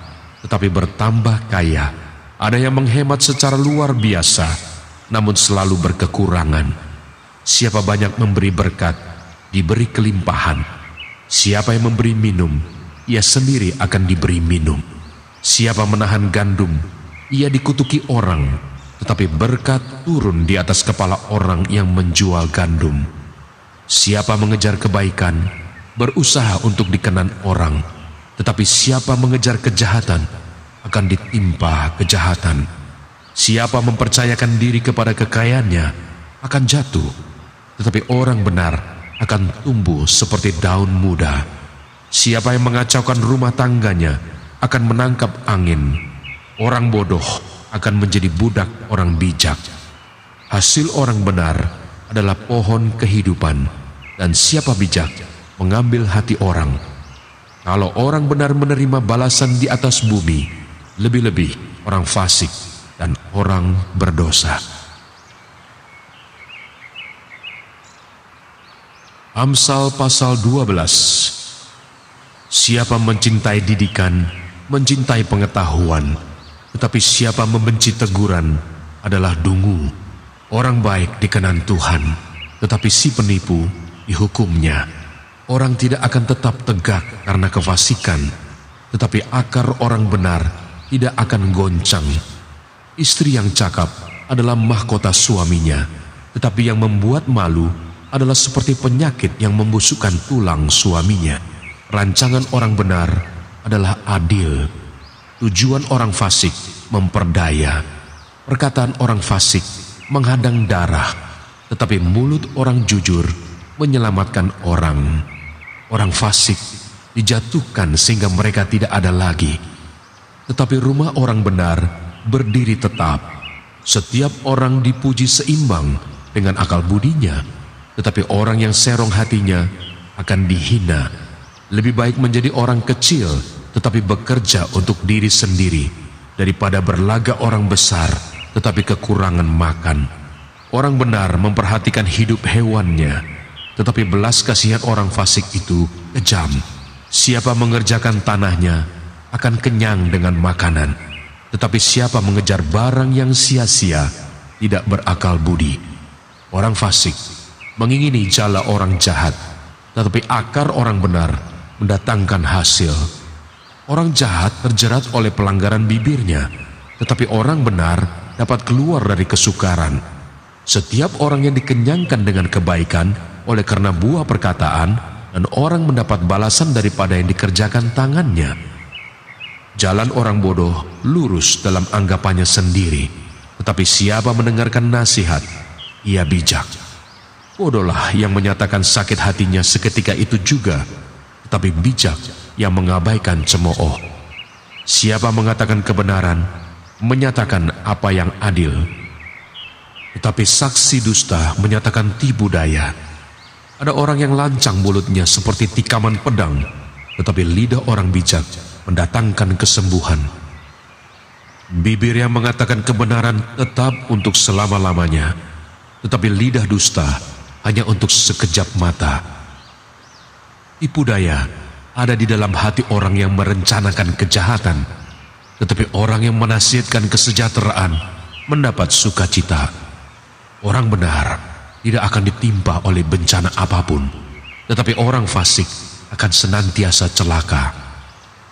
tetapi bertambah kaya. Ada yang menghemat secara luar biasa, namun selalu berkekurangan. Siapa banyak memberi berkat, diberi kelimpahan. Siapa yang memberi minum, ia sendiri akan diberi minum. Siapa menahan gandum, ia dikutuki orang, tetapi berkat turun di atas kepala orang yang menjual gandum. Siapa mengejar kebaikan, berusaha untuk dikenan orang, tetapi siapa mengejar kejahatan, akan ditimpa kejahatan. Siapa mempercayakan diri kepada kekayaannya, akan jatuh, tetapi orang benar akan tumbuh seperti daun muda. Siapa yang mengacaukan rumah tangganya, akan menangkap angin. Orang bodoh akan menjadi budak orang bijak. Hasil orang benar adalah pohon kehidupan, dan siapa bijak mengambil hati orang. Kalau orang benar menerima balasan di atas bumi, lebih-lebih orang fasik dan orang berdosa. Amsal pasal 12. Siapa mencintai didikan, mencintai pengetahuan, tetapi siapa membenci teguran adalah dungu. Orang baik dikenan Tuhan, tetapi si penipu dihukumnya. Orang tidak akan tetap tegak karena kefasikan, tetapi akar orang benar tidak akan goncang. Istri yang cakap adalah mahkota suaminya, tetapi yang membuat malu adalah seperti penyakit yang membusukkan tulang suaminya. Rancangan orang benar adalah adil, tujuan orang fasik memperdaya. Perkataan orang fasik menghadang darah, tetapi mulut orang jujur menyelamatkan orang. Orang fasik dijatuhkan sehingga mereka tidak ada lagi, tetapi rumah orang benar berdiri tetap. Setiap orang dipuji seimbang dengan akal budinya, tetapi orang yang serong hatinya akan dihina. Lebih baik menjadi orang kecil tetapi bekerja untuk diri sendiri, daripada berlaga orang besar tetapi kekurangan makan. Orang benar memperhatikan hidup hewannya, tetapi belas kasihan orang fasik itu kejam. Siapa mengerjakan tanahnya akan kenyang dengan makanan, tetapi siapa mengejar barang yang sia-sia tidak berakal budi. Orang fasik mengingini jala orang jahat, tetapi akar orang benar mendatangkan hasil. Orang jahat terjerat oleh pelanggaran bibirnya, tetapi orang benar dapat keluar dari kesukaran. Setiap orang yang dikenyangkan dengan kebaikan oleh karena buah perkataan, dan orang mendapat balasan daripada yang dikerjakan tangannya. Jalan orang bodoh lurus dalam anggapannya sendiri, tetapi siapa mendengarkan nasihat, ia bijak. Bodohlah yang menyatakan sakit hatinya seketika itu juga, tetapi bijak yang mengabaikan cemooh. Siapa mengatakan kebenaran, menyatakan apa yang adil, tetapi saksi dusta menyatakan tipu daya. Ada orang yang lancang mulutnya seperti tikaman pedang, tetapi lidah orang bijak mendatangkan kesembuhan. Bibir yang mengatakan kebenaran tetap untuk selama-lamanya, tetapi lidah dusta hanya untuk sekejap mata. Tipu daya ada di dalam hati orang yang merencanakan kejahatan, tetapi orang yang menasihatkan kesejahteraan mendapat sukacita. Orang benar tidak akan ditimpa oleh bencana apapun, tetapi orang fasik akan senantiasa celaka.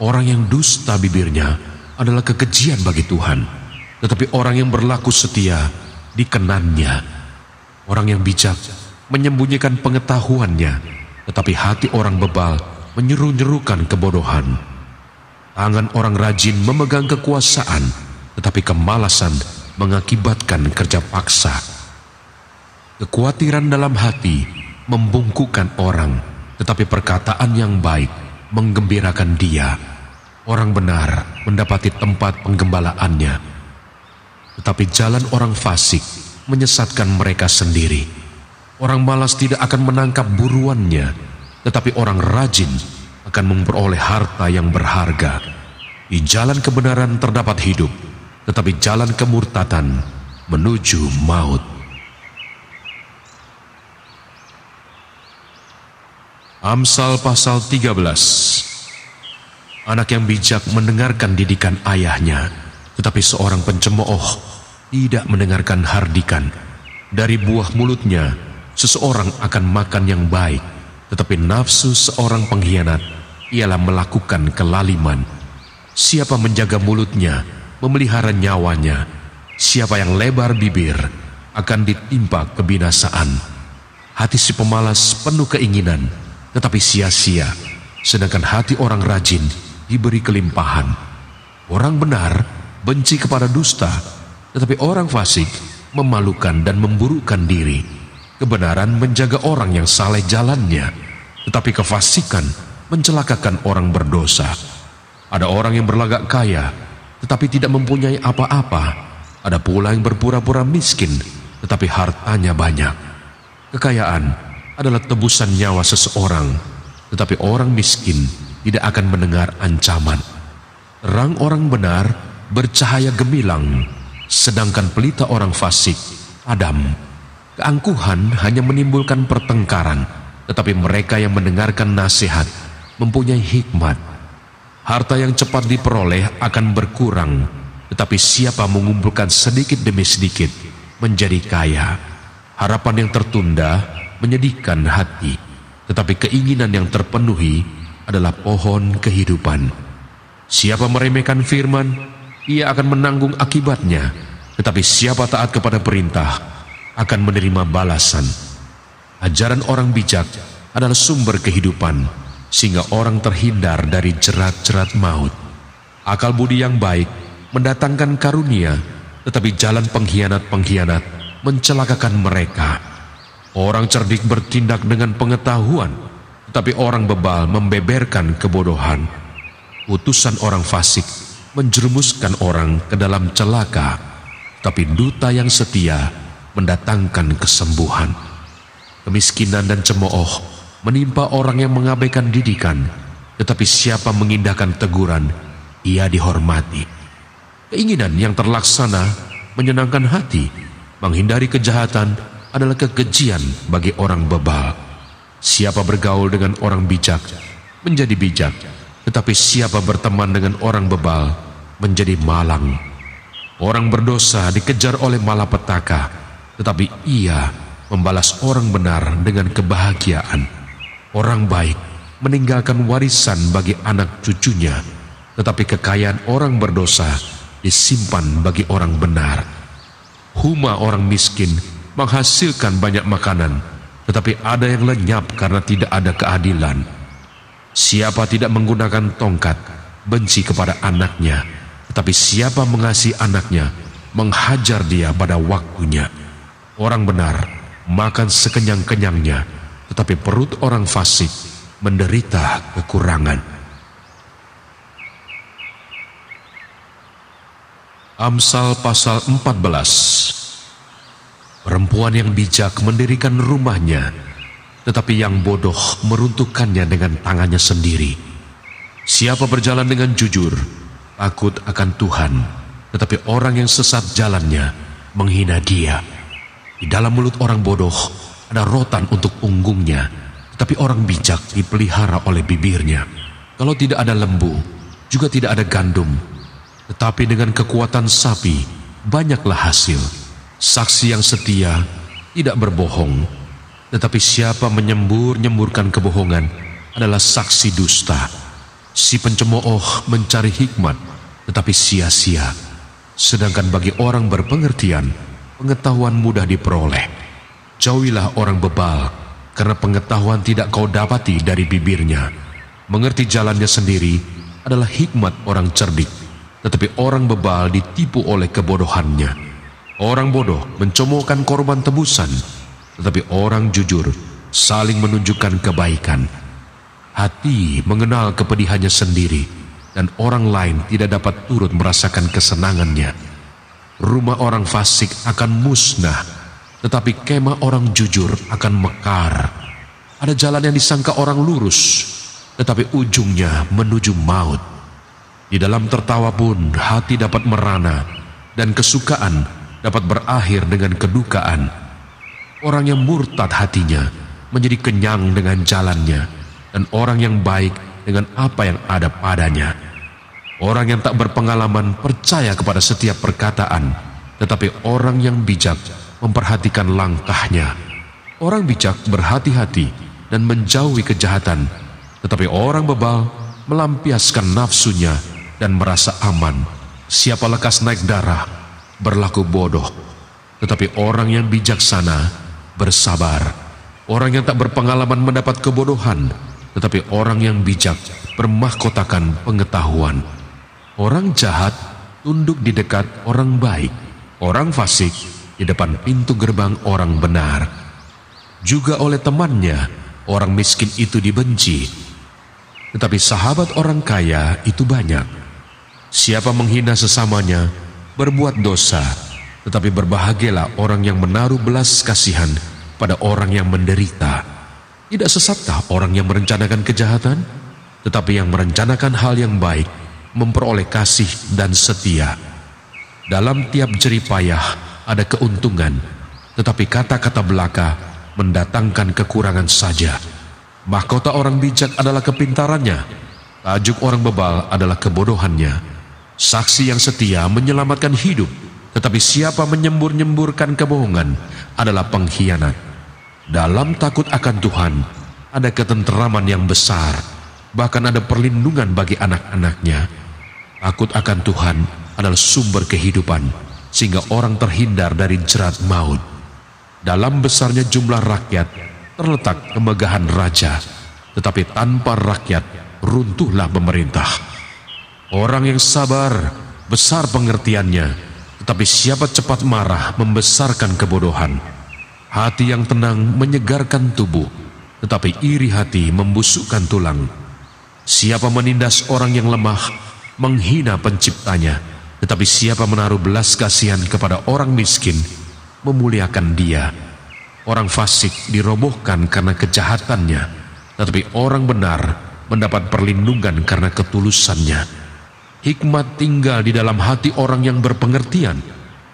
Orang yang dusta bibirnya adalah kekejian bagi Tuhan, tetapi orang yang berlaku setia dikenannya. Orang yang bijak menyembunyikan pengetahuannya, tetapi hati orang bebal menyeru-nyerukan kebodohan. Tangan orang rajin memegang kekuasaan, tetapi kemalasan mengakibatkan kerja paksa. Kekhawatiran dalam hati membungkukkan orang, tetapi perkataan yang baik menggembirakan dia. Orang benar mendapati tempat penggembalaannya, tetapi jalan orang fasik menyesatkan mereka sendiri. Orang malas tidak akan menangkap buruannya, tetapi orang rajin akan memperoleh harta yang berharga. Di jalan kebenaran terdapat hidup, tetapi jalan kemurtatan menuju maut. Amsal pasal 13. Anak yang bijak mendengarkan didikan ayahnya, tetapi seorang pencemooh tidak mendengarkan hardikan. Dari buah mulutnya seseorang akan makan yang baik, tetapi nafsu seorang pengkhianat ialah melakukan kelaliman. Siapa menjaga mulutnya, memelihara nyawanya. Siapa yang lebar bibir akan ditimpa kebinasaan. Hati si pemalas penuh keinginan, tetapi sia-sia, sedangkan hati orang rajin diberi kelimpahan. Orang benar benci kepada dusta, tetapi orang fasik memalukan dan memburukkan diri. Kebenaran menjaga orang yang saleh jalannya, tetapi kefasikan mencelakakan orang berdosa. Ada orang yang berlagak kaya, tetapi tidak mempunyai apa-apa. Ada pula yang berpura-pura miskin, tetapi hartanya banyak. Kekayaan adalah tebusan nyawa seseorang, tetapi orang miskin tidak akan mendengar ancaman. Terang orang benar bercahaya gemilang, sedangkan pelita orang fasik padam. Keangkuhan hanya menimbulkan pertengkaran, tetapi mereka yang mendengarkan nasihat mempunyai hikmat. Harta yang cepat diperoleh akan berkurang, tetapi siapa mengumpulkan sedikit demi sedikit menjadi kaya. Harapan yang tertunda menyedihkan hati, tetapi keinginan yang terpenuhi adalah pohon kehidupan. Siapa meremehkan firman, ia akan menanggung akibatnya, tetapi siapa taat kepada perintah akan menerima balasan. Ajaran orang bijak adalah sumber kehidupan, sehingga orang terhindar dari jerat-jerat maut. Akal budi yang baik mendatangkan karunia, tetapi jalan pengkhianat-pengkhianat mencelakakan mereka. Orang cerdik bertindak dengan pengetahuan, tetapi orang bebal membeberkan kebodohan. Utusan orang fasik menjerumuskan orang ke dalam celaka, tapi duta yang setia mendatangkan kesembuhan. Kemiskinan dan cemooh menimpa orang yang mengabaikan didikan, tetapi siapa mengindahkan teguran, ia dihormati. Keinginan yang terlaksana menyenangkan hati. Menghindari kejahatan adalah kekejian bagi orang bebal. Siapa bergaul dengan orang bijak menjadi bijak, tetapi siapa berteman dengan orang bebal menjadi malang. Orang berdosa dikejar oleh malapetaka, tetapi ia membalas orang benar dengan kebahagiaan. Orang baik meninggalkan warisan bagi anak cucunya, tetapi kekayaan orang berdosa disimpan bagi orang benar. Huma orang miskin menghasilkan banyak makanan, tetapi ada yang lenyap karena tidak ada keadilan. Siapa tidak menggunakan tongkat benci kepada anaknya, tetapi siapa mengasihi anaknya menghajar dia pada waktunya. Orang benar makan sekenyang-kenyangnya, tetapi perut orang fasik menderita kekurangan. Amsal pasal 14. Perempuan yang bijak mendirikan rumahnya, tetapi yang bodoh meruntuhkannya dengan tangannya sendiri. Siapa berjalan dengan jujur, takut akan Tuhan, tetapi orang yang sesat jalannya menghina Dia. Di dalam mulut orang bodoh ada rotan untuk punggungnya, tetapi orang bijak dipelihara oleh bibirnya. Kalau tidak ada lembu, juga tidak ada gandum, tetapi dengan kekuatan sapi banyaklah hasil. Saksi yang setia tidak berbohong, tetapi siapa menyembur-nyemburkan kebohongan adalah saksi dusta. Si pencemooh mencari hikmat, tetapi sia-sia. Sedangkan bagi orang berpengertian, pengetahuan mudah diperoleh. Jauhilah orang bebal, karena pengetahuan tidak kau dapati dari bibirnya. Mengerti jalannya sendiri adalah hikmat orang cerdik, tetapi orang bebal ditipu oleh kebodohannya. Orang bodoh mencomokkan korban tebusan, tetapi orang jujur saling menunjukkan kebaikan. Hati mengenal kepedihannya sendiri, dan orang lain tidak dapat turut merasakan kesenangannya. Rumah orang fasik akan musnah, tetapi kemah orang jujur akan mekar. Ada jalan yang disangka orang lurus, tetapi ujungnya menuju maut. Di dalam tertawa pun hati dapat merana, dan kesukaan dapat berakhir dengan kedukaan. Orang yang murtad hatinya menjadi kenyang dengan jalannya, dan orang yang baik dengan apa yang ada padanya. Orang yang tak berpengalaman percaya kepada setiap perkataan, tetapi orang yang bijak memperhatikan langkahnya. Orang bijak berhati-hati dan menjauhi kejahatan, tetapi orang bebal melampiaskan nafsunya dan merasa aman. Siapa lekas naik darah, berlaku bodoh, tetapi orang yang bijaksana bersabar. Orang yang tak berpengalaman mendapat kebodohan, tetapi orang yang bijak bermahkotakan pengetahuan. Orang jahat tunduk di dekat orang baik, orang fasik di depan pintu gerbang orang benar. Juga oleh temannya, orang miskin itu dibenci, tetapi sahabat orang kaya itu banyak. Siapa menghina sesamanya, berbuat dosa, tetapi berbahagialah orang yang menaruh belas kasihan pada orang yang menderita. Tidak sesatkah orang yang merencanakan kejahatan, tetapi yang merencanakan hal yang baik memperoleh kasih dan setia. Dalam tiap jerih payah ada keuntungan, tetapi kata-kata belaka mendatangkan kekurangan saja. Mahkota orang bijak adalah kepintarannya, tajuk orang bebal adalah kebodohannya. Saksi yang setia menyelamatkan hidup, tetapi siapa menyembur-nyemburkan kebohongan adalah pengkhianat. Dalam takut akan Tuhan ada ketenteraman yang besar, bahkan ada perlindungan bagi anak-anaknya. Takut akan Tuhan adalah sumber kehidupan, sehingga orang terhindar dari jerat maut. Dalam besarnya jumlah rakyat terletak kemegahan raja, tetapi tanpa rakyat runtuhlah pemerintah. Orang yang sabar besar pengertiannya, tetapi siapa cepat marah membesarkan kebodohan. Hati yang tenang menyegarkan tubuh, tetapi iri hati membusukkan tulang. Siapa menindas orang yang lemah menghina penciptanya, tetapi siapa menaruh belas kasihan kepada orang miskin memuliakan dia. Orang fasik dirobohkan karena kejahatannya, tetapi orang benar mendapat perlindungan karena ketulusannya. Hikmat tinggal di dalam hati orang yang berpengertian,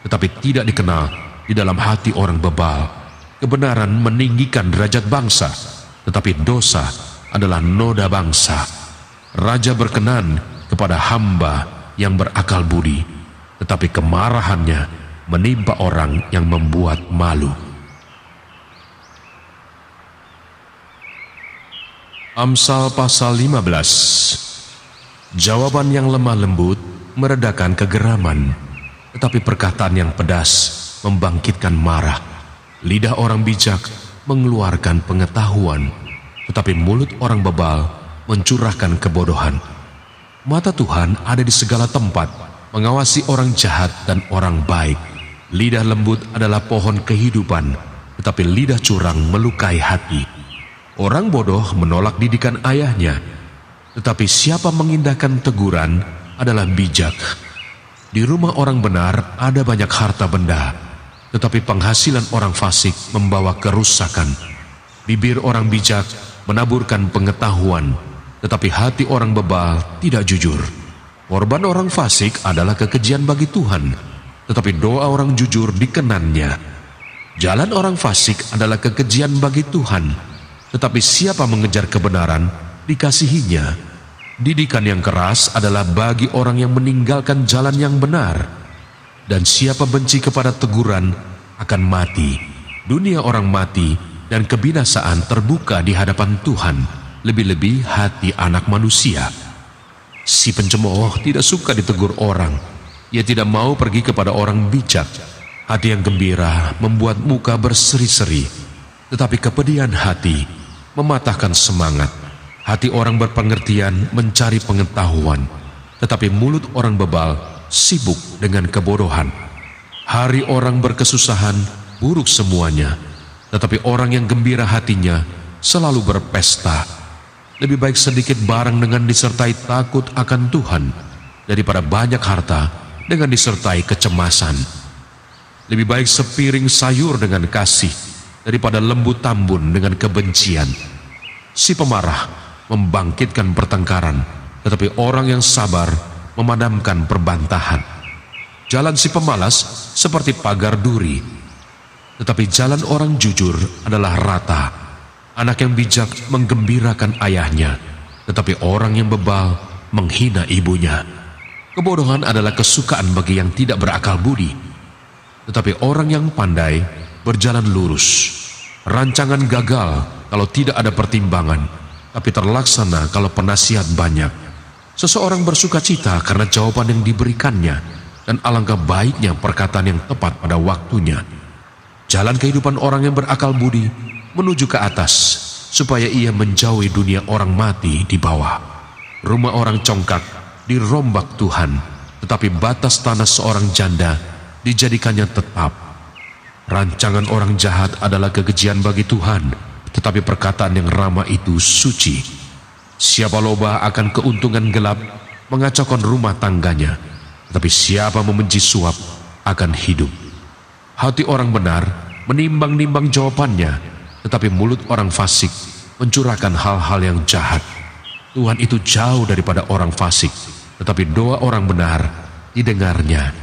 tetapi tidak dikenal di dalam hati orang bebal. Kebenaran meninggikan derajat bangsa, tetapi dosa adalah noda bangsa. Raja berkenan kepada hamba yang berakal budi, tetapi kemarahannya menimpa orang yang membuat malu. Amsal pasal 15. Jawaban yang lemah lembut meredakan kegeraman, tetapi perkataan yang pedas membangkitkan marah. Lidah orang bijak mengeluarkan pengetahuan, tetapi mulut orang bebal mencurahkan kebodohan. Mata Tuhan ada di segala tempat, mengawasi orang jahat dan orang baik. Lidah lembut adalah pohon kehidupan, tetapi lidah curang melukai hati. Orang bodoh menolak didikan ayahnya, tetapi siapa mengindahkan teguran adalah bijak. Di rumah orang benar ada banyak harta benda, tetapi penghasilan orang fasik membawa kerusakan. Bibir orang bijak menaburkan pengetahuan, tetapi hati orang bebal tidak jujur. Korban orang fasik adalah kekejian bagi Tuhan, tetapi doa orang jujur dikenannya. Jalan orang fasik adalah kekejian bagi Tuhan, tetapi siapa mengejar kebenaran dikasihinya. Didikan yang keras adalah bagi orang yang meninggalkan jalan yang benar, dan siapa benci kepada teguran akan mati. Dunia orang mati dan kebinasaan terbuka di hadapan Tuhan, lebih-lebih hati anak manusia. Si pencemooh tidak suka ditegur orang, ia tidak mau pergi kepada orang bijak. Hati yang gembira membuat muka berseri-seri, tetapi kepedihan hati mematahkan semangat. Hati orang berpengertian mencari pengetahuan, tetapi mulut orang bebal sibuk dengan kebodohan. Hari orang berkesusahan buruk semuanya, tetapi orang yang gembira hatinya selalu berpesta. Lebih baik sedikit barang dengan disertai takut akan Tuhan, daripada banyak harta dengan disertai kecemasan. Lebih baik sepiring sayur dengan kasih, daripada lembu tambun dengan kebencian. Si pemarah membangkitkan pertengkaran, tetapi orang yang sabar memadamkan perbantahan. Jalan si pemalas seperti pagar duri, tetapi jalan orang jujur adalah rata. Anak yang bijak menggembirakan ayahnya, tetapi orang yang bebal menghina ibunya. Kebodohan adalah kesukaan bagi yang tidak berakal budi, tetapi orang yang pandai berjalan lurus. Rancangan gagal kalau tidak ada pertimbangan, tapi terlaksana kalau penasihat banyak. Seseorang bersuka cita karena jawaban yang diberikannya, dan alangkah baiknya perkataan yang tepat pada waktunya. Jalan kehidupan orang yang berakal budi menuju ke atas, supaya ia menjauhi dunia orang mati di bawah. Rumah orang congkak dirombak Tuhan, tetapi batas tanah seorang janda dijadikannya tetap. Rancangan orang jahat adalah kekejian bagi Tuhan, tetapi perkataan yang ramah itu suci. Siapa loba akan keuntungan gelap mengacaukan rumah tangganya, tetapi siapa membenci suap akan hidup. Hati orang benar menimbang-nimbang jawabannya, tetapi mulut orang fasik mencurahkan hal-hal yang jahat. Tuhan itu jauh daripada orang fasik, tetapi doa orang benar didengarnya.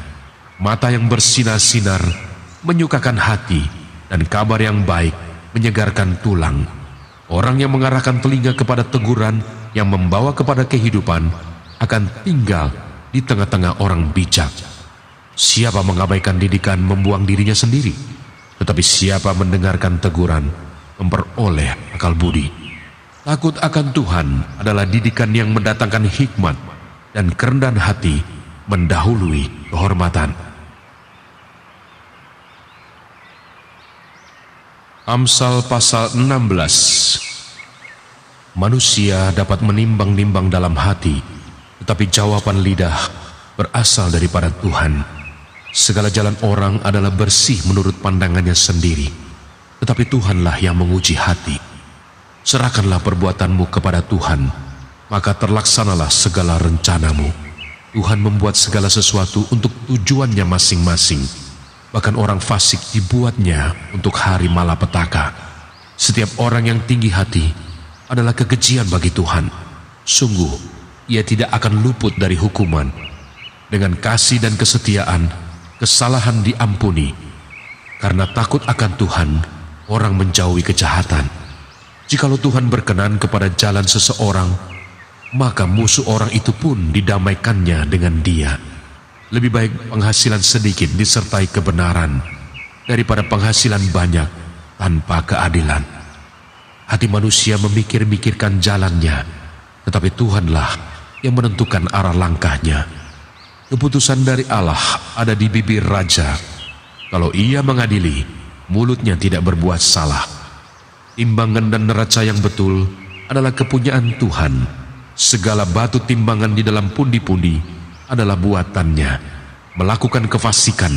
Mata yang bersinar-sinar menyukakan hati, dan kabar yang baik menyegarkan tulang. Orang yang mengarahkan telinga kepada teguran yang membawa kepada kehidupan akan tinggal di tengah-tengah orang bijak. Siapa mengabaikan didikan membuang dirinya sendiri, tetapi siapa mendengarkan teguran memperoleh akal budi. Takut akan Tuhan adalah didikan yang mendatangkan hikmat, dan kerendahan hati mendahului kehormatan. Amsal pasal 16. Manusia dapat menimbang-nimbang dalam hati, tetapi jawaban lidah berasal daripada Tuhan. Segala jalan orang adalah bersih menurut pandangannya sendiri, tetapi Tuhanlah yang menguji hati. Serahkanlah perbuatanmu kepada Tuhan, maka terlaksanalah segala rencanamu. Tuhan membuat segala sesuatu untuk tujuannya masing-masing. Bahkan orang fasik dibuatnya untuk hari malapetaka. Setiap orang yang tinggi hati adalah kekejian bagi Tuhan. Sungguh, ia tidak akan luput dari hukuman. Dengan kasih dan kesetiaan, kesalahan diampuni. Karena takut akan Tuhan, orang menjauhi kejahatan. Jikalau Tuhan berkenan kepada jalan seseorang, maka musuh orang itu pun didamaikannya dengan dia. Lebih baik penghasilan sedikit disertai kebenaran daripada penghasilan banyak tanpa keadilan. Hati manusia memikir-mikirkan jalannya, tetapi Tuhanlah yang menentukan arah langkahnya. Keputusan dari Allah ada di bibir raja. Kalau ia mengadili, mulutnya tidak berbuat salah. Timbangan dan neraca yang betul adalah kepunyaan Tuhan. Segala batu timbangan di dalam pundi-pundi adalah buatannya. Melakukan kefasikan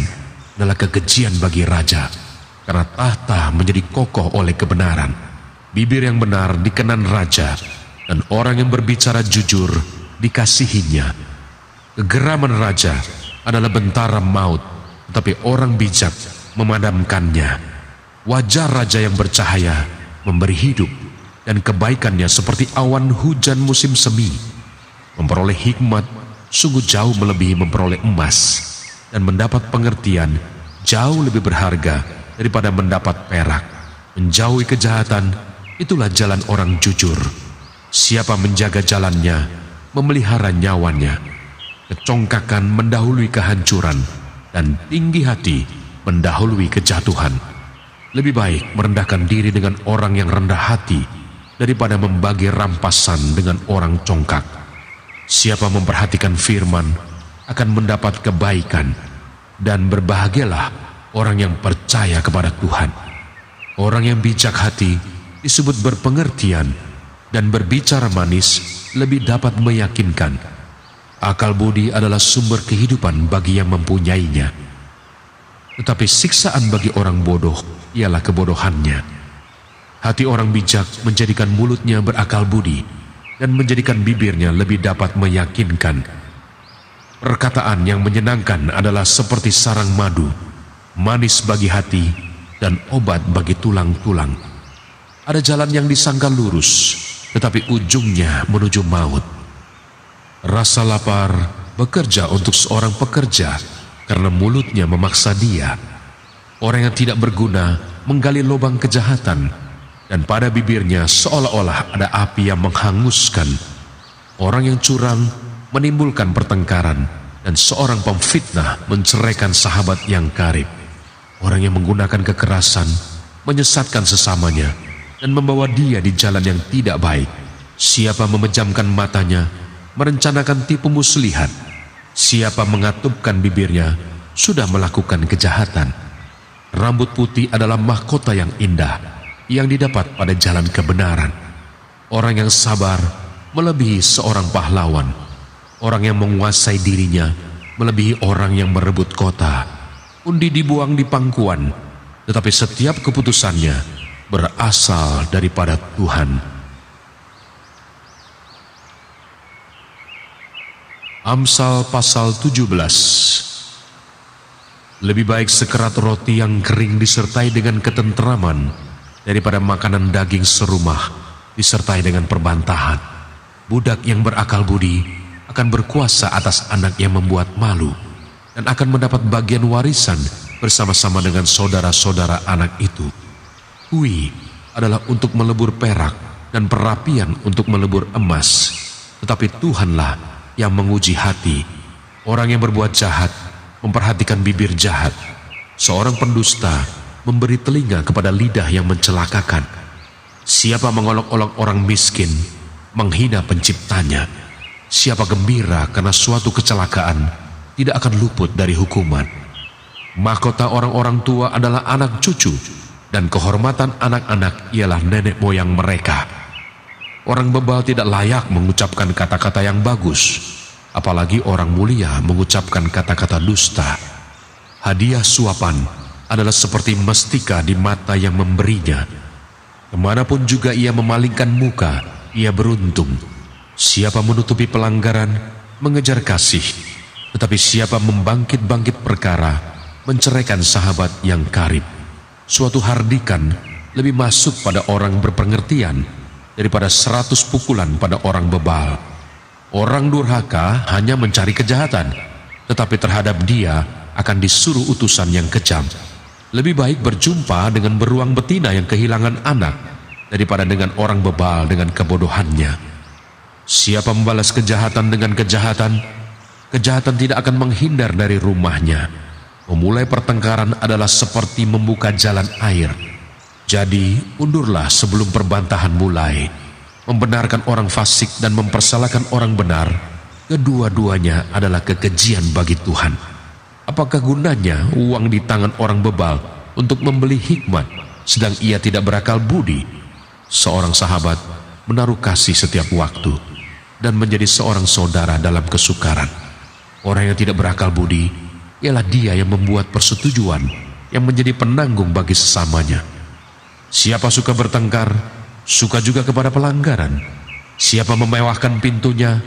adalah kekejian bagi raja, karena tahta menjadi kokoh oleh kebenaran. Bibir yang benar dikenan raja, dan orang yang berbicara jujur dikasihinya. Kegeraman raja adalah bentara maut, tetapi orang bijak memadamkannya. Wajah raja yang bercahaya memberi hidup, dan kebaikannya seperti awan hujan musim semi. Memperoleh hikmat sungguh jauh melebihi memperoleh emas, dan mendapat pengertian jauh lebih berharga daripada mendapat perak. Menjauhi kejahatan, itulah jalan orang jujur. Siapa menjaga jalannya, memelihara nyawanya. Kecongkakan mendahului kehancuran, dan tinggi hati mendahului kejatuhan. Lebih baik merendahkan diri dengan orang yang rendah hati daripada membagi rampasan dengan orang congkak. Siapa memperhatikan firman akan mendapat kebaikan, dan berbahagialah orang yang percaya kepada Tuhan. Orang yang bijak hati disebut berpengertian, dan berbicara manis lebih dapat meyakinkan. Akal budi adalah sumber kehidupan bagi yang mempunyainya, tetapi siksaan bagi orang bodoh ialah kebodohannya. Hati orang bijak menjadikan mulutnya berakal budi, dan menjadikan bibirnya lebih dapat meyakinkan. Perkataan yang menyenangkan adalah seperti sarang madu, manis bagi hati dan obat bagi tulang-tulang. Ada jalan yang disangka lurus, tetapi ujungnya menuju maut. Rasa lapar bekerja untuk seorang pekerja, karena mulutnya memaksa dia. Orang yang tidak berguna menggali lubang kejahatan, dan pada bibirnya seolah-olah ada api yang menghanguskan. Orang yang curang menimbulkan pertengkaran, dan seorang pemfitnah menceraikan sahabat yang karib. Orang yang menggunakan kekerasan menyesatkan sesamanya dan membawa dia di jalan yang tidak baik. Siapa memejamkan matanya, merencanakan tipu muslihat. Siapa mengatupkan bibirnya, sudah melakukan kejahatan. Rambut putih adalah mahkota yang indah yang didapat pada jalan kebenaran. Orang yang sabar melebihi seorang pahlawan. Orang yang menguasai dirinya melebihi orang yang merebut kota. Undi dibuang di pangkuan, tetapi setiap keputusannya berasal daripada Tuhan. Amsal pasal 17. Lebih baik sekerat roti yang kering disertai dengan ketenteraman daripada makanan daging serumah disertai dengan perbantahan. Budak yang berakal budi akan berkuasa atas anak yang membuat malu, dan akan mendapat bagian warisan bersama-sama dengan saudara-saudara anak itu. Hui adalah untuk melebur perak, dan perapian untuk melebur emas. Tetapi Tuhanlah yang menguji hati. Orang yang berbuat jahat memperhatikan bibir jahat. Seorang pendusta memberi telinga kepada lidah yang mencelakakan. Siapa mengolok-olok orang miskin, menghina penciptanya. Siapa gembira karena suatu kecelakaan, tidak akan luput dari hukuman. Mahkota orang-orang tua adalah anak cucu, dan kehormatan anak-anak ialah nenek moyang mereka. Orang bebal tidak layak mengucapkan kata-kata yang bagus, apalagi orang mulia mengucapkan kata-kata dusta. Hadiah suapan adalah seperti mestika di mata yang memberinya. Kemanapun juga ia memalingkan muka, ia beruntung. Siapa menutupi pelanggaran, mengejar kasih. Tetapi siapa membangkit-bangkit perkara, menceraikan sahabat yang karib. Suatu hardikan lebih masuk pada orang berpengertian daripada 100 pukulan pada orang bebal. Orang durhaka hanya mencari kejahatan, tetapi terhadap dia akan disuruh utusan yang kejam. Lebih baik berjumpa dengan beruang betina yang kehilangan anak daripada dengan orang bebal dengan kebodohannya. Siapa membalas kejahatan dengan kejahatan, kejahatan tidak akan menghindar dari rumahnya. Memulai pertengkaran adalah seperti membuka jalan air. Jadi undurlah sebelum perbantahan mulai. Membenarkan orang fasik dan mempersalahkan orang benar, kedua-duanya adalah kekejian bagi Tuhan. Apakah gunanya uang di tangan orang bebal untuk membeli hikmat, sedang ia tidak berakal budi? Seorang sahabat menaruh kasih setiap waktu, dan menjadi seorang saudara dalam kesukaran. Orang yang tidak berakal budi ialah dia yang membuat persetujuan yang menjadi penanggung bagi sesamanya. Siapa suka bertengkar, suka juga kepada pelanggaran. Siapa memewahkan pintunya,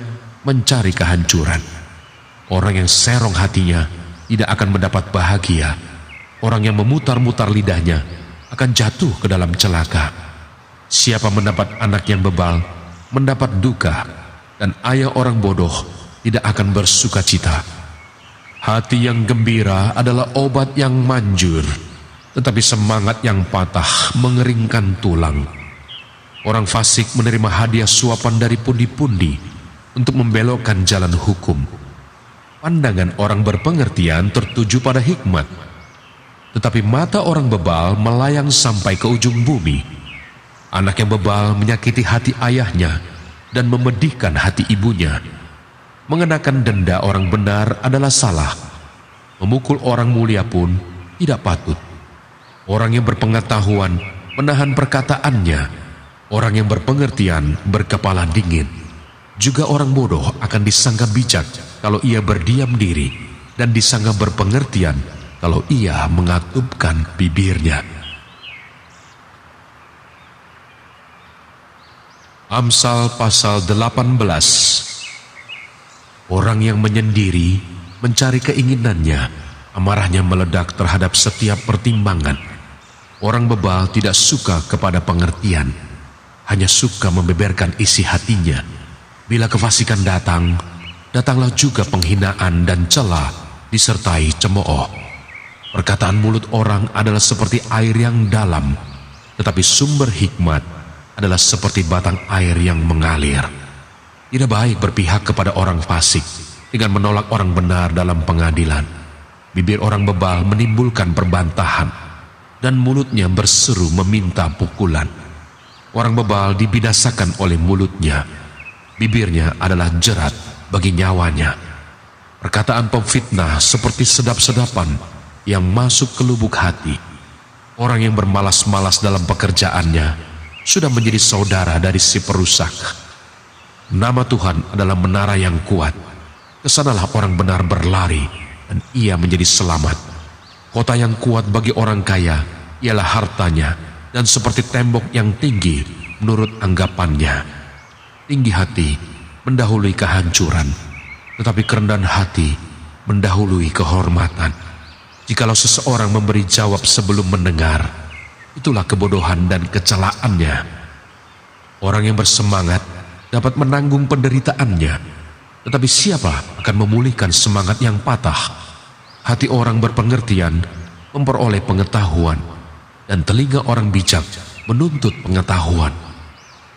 mencari kehancuran. Orang yang serong hatinya tidak akan mendapat bahagia. Orang yang memutar-mutar lidahnya akan jatuh ke dalam celaka. Siapa mendapat anak yang bebal, mendapat duka, dan ayah orang bodoh tidak akan bersuka cita. Hati yang gembira adalah obat yang manjur, tetapi semangat yang patah mengeringkan tulang. Orang fasik menerima hadiah suapan dari pundi-pundi untuk membelokkan jalan hukum. Pandangan orang berpengertian tertuju pada hikmat, tetapi mata orang bebal melayang sampai ke ujung bumi. Anak yang bebal menyakiti hati ayahnya dan memedihkan hati ibunya. Mengenakan denda orang benar adalah salah. Memukul orang mulia pun tidak patut. Orang yang berpengetahuan menahan perkataannya. Orang yang berpengertian berkepala dingin. Juga orang bodoh akan disangka bijak kalau ia berdiam diri, dan disangka berpengertian kalau ia mengatupkan bibirnya. Amsal pasal 18. Orang yang menyendiri mencari keinginannya, amarahnya meledak terhadap setiap pertimbangan. Orang bebal tidak suka kepada pengertian, hanya suka membeberkan isi hatinya. Bila kefasikan datang, datanglah juga penghinaan dan cela disertai cemooh. Perkataan mulut orang adalah seperti air yang dalam, tetapi sumber hikmat adalah seperti batang air yang mengalir. Tidak baik berpihak kepada orang fasik dengan menolak orang benar dalam pengadilan. Bibir orang bebal menimbulkan perbantahan, dan mulutnya berseru meminta pukulan. Orang bebal dibinasakan oleh mulutnya. Bibirnya adalah jerat bagi nyawanya. Perkataan pemfitnah seperti sedap-sedapan yang masuk ke lubuk hati. Orang yang bermalas-malas dalam pekerjaannya sudah menjadi saudara dari si perusak. Nama Tuhan adalah menara yang kuat. Kesanalah orang benar berlari, dan ia menjadi selamat. Kota yang kuat bagi orang kaya ialah hartanya, dan seperti tembok yang tinggi menurut anggapannya. Tinggi hati mendahului kehancuran, tetapi kerendahan hati mendahului kehormatan. Jikalau seseorang memberi jawab sebelum mendengar, itulah kebodohan dan kecelaannya. Orang yang bersemangat dapat menanggung penderitaannya, tetapi siapa akan memulihkan semangat yang patah? Hati orang berpengertian memperoleh pengetahuan, dan telinga orang bijak menuntut pengetahuan.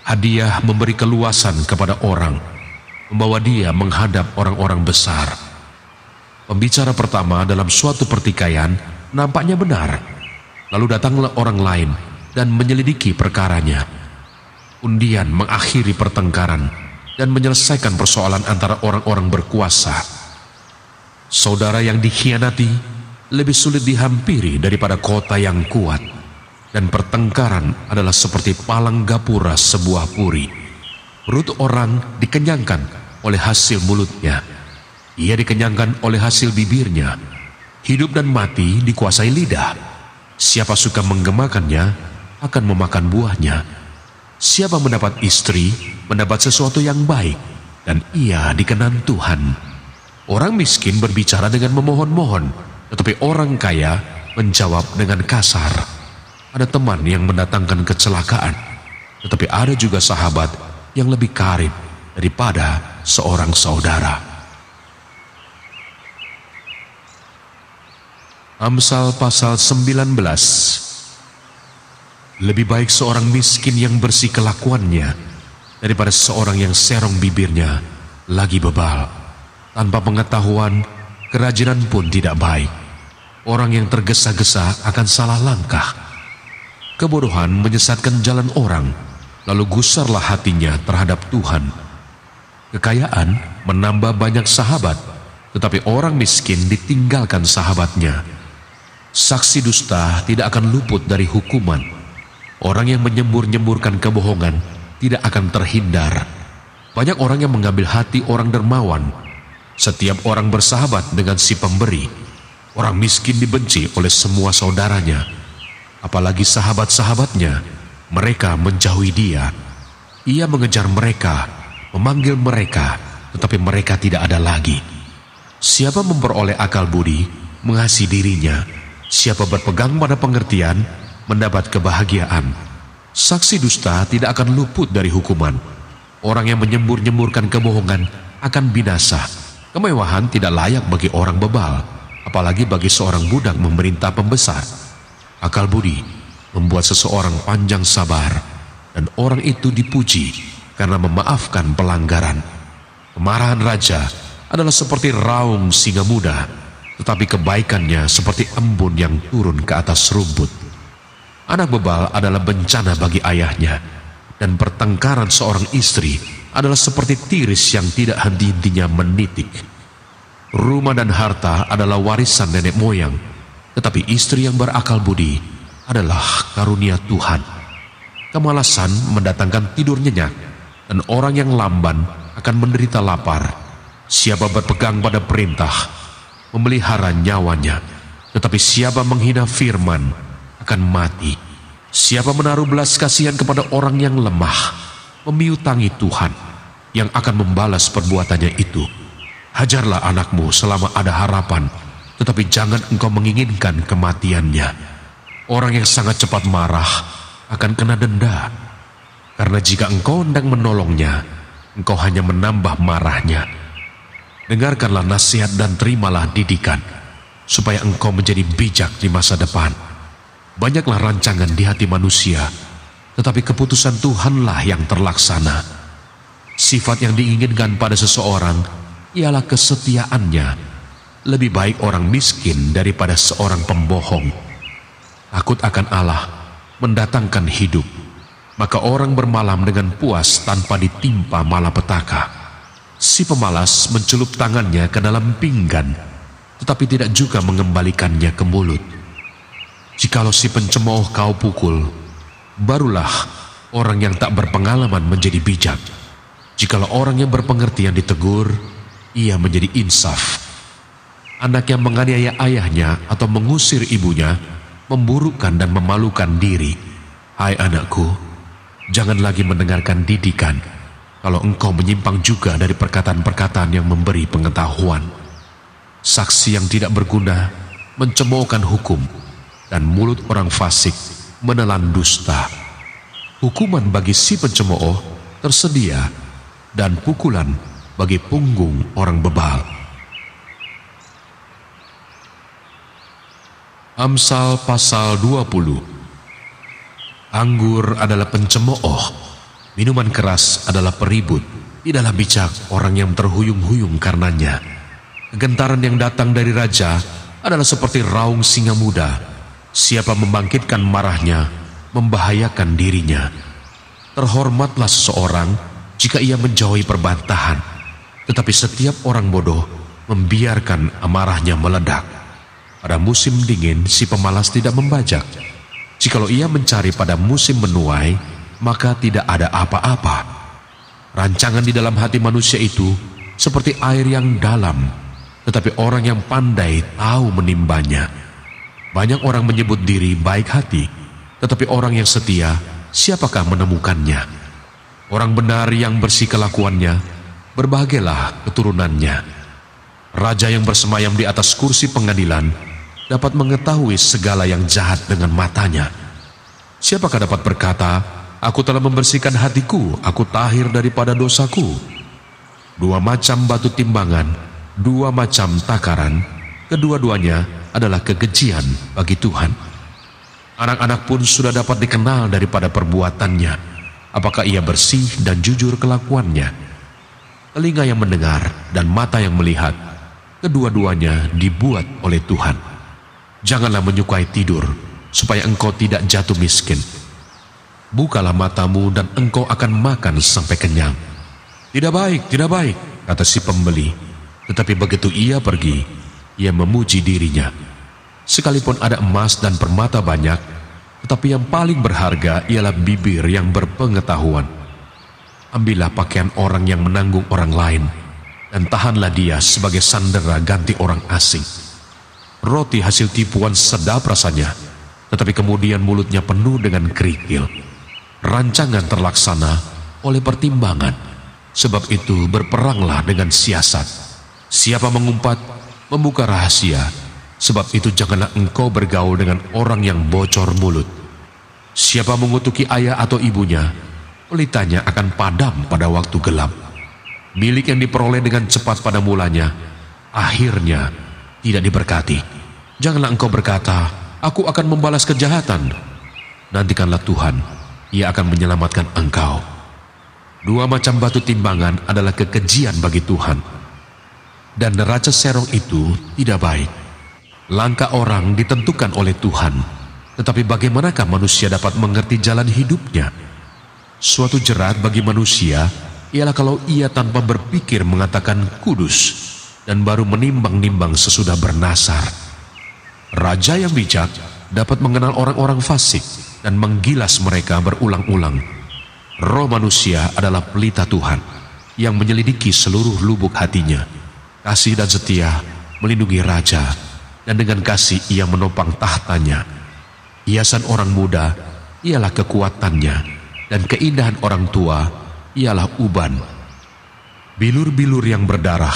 Hadiah memberi keluasan kepada orang, membawa dia menghadap orang-orang besar. Pembicara pertama dalam suatu pertikaian nampaknya benar. Lalu datanglah orang lain dan menyelidiki perkaranya. Undian mengakhiri pertengkaran dan menyelesaikan persoalan antara orang-orang berkuasa. Saudara yang dikhianati lebih sulit dihampiri daripada kota yang kuat, dan pertengkaran adalah seperti palang gapura sebuah puri. Perut orang dikenyangkan oleh hasil mulutnya. Ia dikenyangkan oleh hasil bibirnya. Hidup dan mati dikuasai lidah. Siapa suka menggemakannya akan memakan buahnya. Siapa mendapat istri mendapat sesuatu yang baik, dan ia dikenan Tuhan. Orang miskin berbicara dengan memohon-mohon, tetapi orang kaya menjawab dengan kasar. Ada teman yang mendatangkan kecelakaan, tetapi ada juga sahabat yang lebih karib daripada seorang saudara. Amsal pasal 19. Lebih baik seorang miskin yang bersih kelakuannya daripada seorang yang serong bibirnya lagi bebal. Tanpa pengetahuan, kerajinan pun tidak baik. Orang yang tergesa-gesa akan salah langkah. Kebodohan menyesatkan jalan orang, lalu gusarlah hatinya terhadap Tuhan. Kekayaan menambah banyak sahabat, tetapi orang miskin ditinggalkan sahabatnya. Saksi dusta tidak akan luput dari hukuman. Orang yang menyembur-nyemburkan kebohongan tidak akan terhindar. Banyak orang yang mengambil hati orang dermawan. Setiap orang bersahabat dengan si pemberi. Orang miskin dibenci oleh semua saudaranya. Apalagi sahabat-sahabatnya, mereka menjauhi dia. Ia mengejar mereka, memanggil mereka, tetapi mereka tidak ada lagi. Siapa memperoleh akal budi, mengasihi dirinya. Siapa berpegang pada pengertian, mendapat kebahagiaan. Saksi dusta tidak akan luput dari hukuman. Orang yang menyembur-nyemburkan kebohongan akan binasa. Kemewahan tidak layak bagi orang bebal, apalagi bagi seorang budak memerintah pembesar. Akal budi membuat seseorang panjang sabar, dan orang itu dipuji karena memaafkan pelanggaran. Kemarahan raja adalah seperti raung singa muda, tetapi kebaikannya seperti embun yang turun ke atas rumput. Anak bebal adalah bencana bagi ayahnya, dan pertengkaran seorang istri adalah seperti tiris yang tidak henti-hentinya menitik. Rumah dan harta adalah warisan nenek moyang, tetapi istri yang berakal budi adalah karunia Tuhan. Kemalasan mendatangkan tidur nyenyak, dan orang yang lamban akan menderita lapar. Siapa berpegang pada perintah, memelihara nyawanya, tetapi siapa menghina firman akan mati. Siapa menaruh belas kasihan kepada orang yang lemah, memiutangi Tuhan yang akan membalas perbuatannya itu. Hajarlah anakmu selama ada harapan, tetapi jangan engkau menginginkan kematiannya. Orang yang sangat cepat marah akan kena denda, karena jika engkau hendak menolongnya, engkau hanya menambah marahnya. Dengarkanlah nasihat dan terimalah didikan, supaya engkau menjadi bijak di masa depan. Banyaklah rancangan di hati manusia, tetapi keputusan Tuhanlah yang terlaksana. Sifat yang diinginkan pada seseorang ialah kesetiaannya. Lebih baik orang miskin daripada seorang pembohong. Takut akan Allah mendatangkan hidup, maka orang bermalam dengan puas tanpa ditimpa malapetaka. Si pemalas mencelup tangannya ke dalam pinggan, tetapi tidak juga mengembalikannya ke mulut. Jikalau si pencemooh kau pukul, barulah orang yang tak berpengalaman menjadi bijak. Jikalau orang yang berpengertian ditegur, ia menjadi insaf. Anak yang menganiaya ayahnya atau mengusir ibunya memburukkan dan memalukan diri. Hai anakku, jangan lagi mendengarkan didikan, kalau engkau menyimpang juga dari perkataan-perkataan yang memberi pengetahuan. Saksi yang tidak berguna mencemoohkan hukum, dan mulut orang fasik menelan dusta. Hukuman bagi si pencemooh tersedia, dan pukulan bagi punggung orang bebal. Amsal pasal 20. Anggur adalah pencemooh, minuman keras adalah peribut. Tidaklah bijak orang yang terhuyung-huyung karenanya. Kegentaran yang datang dari raja adalah seperti raung singa muda. Siapa membangkitkan marahnya, membahayakan dirinya. Terhormatlah seseorang jika ia menjauhi perbantahan, tetapi setiap orang bodoh membiarkan amarahnya meledak. Pada musim dingin si pemalas tidak membajak. Jikalau ia mencari pada musim menuai, maka tidak ada apa-apa. Rancangan di dalam hati manusia itu seperti air yang dalam, tetapi orang yang pandai tahu menimbanya. Banyak orang menyebut diri baik hati, tetapi orang yang setia, siapakah menemukannya? Orang benar yang bersih kelakuannya, berbahagialah keturunannya. Raja yang bersemayam di atas kursi pengadilan dapat mengetahui segala yang jahat dengan matanya. Siapakah dapat berkata, aku telah membersihkan hatiku, aku tahir daripada dosaku? Dua macam batu timbangan, dua macam takaran, kedua-duanya adalah kekejian bagi Tuhan. Anak-anak pun sudah dapat dikenal daripada perbuatannya, apakah ia bersih dan jujur kelakuannya. Telinga yang mendengar dan mata yang melihat, kedua-duanya dibuat oleh Tuhan. Janganlah menyukai tidur, supaya engkau tidak jatuh miskin. Bukalah matamu dan engkau akan makan sampai kenyang. Tidak baik, kata si pembeli. Tetapi begitu ia pergi, ia memuji dirinya. Sekalipun ada emas dan permata banyak, tetapi yang paling berharga ialah bibir yang berpengetahuan. Ambillah pakaian orang yang menanggung orang lain, dan tahanlah dia sebagai sandera ganti orang asing. Roti hasil tipuan sedap rasanya, tetapi kemudian mulutnya penuh dengan kerikil. Rancangan terlaksana oleh pertimbangan, sebab itu berperanglah dengan siasat. Siapa mengumpat, membuka rahasia, sebab itu janganlah engkau bergaul dengan orang yang bocor mulut. Siapa mengutuki ayah atau ibunya, pelitanya akan padam pada waktu gelap. Milik yang diperoleh dengan cepat pada mulanya, akhirnya tidak diberkati. Janganlah engkau berkata, aku akan membalas kejahatan. Nantikanlah Tuhan, ia akan menyelamatkan engkau. Dua macam batu timbangan adalah kekejian bagi Tuhan, dan neraca serong itu tidak baik. Langkah orang ditentukan oleh Tuhan, tetapi bagaimanakah manusia dapat mengerti jalan hidupnya? Suatu jerat bagi manusia ialah kalau ia tanpa berpikir mengatakan kudus, dan baru menimbang-nimbang sesudah bernasar. Raja yang bijak dapat mengenal orang-orang fasik dan menggilas mereka berulang-ulang. Roh manusia adalah pelita Tuhan yang menyelidiki seluruh lubuk hatinya. Kasih dan setia melindungi raja, dan dengan kasih ia menopang tahtanya. Hiasan orang muda ialah kekuatannya, dan keindahan orang tua ialah uban. Bilur-bilur yang berdarah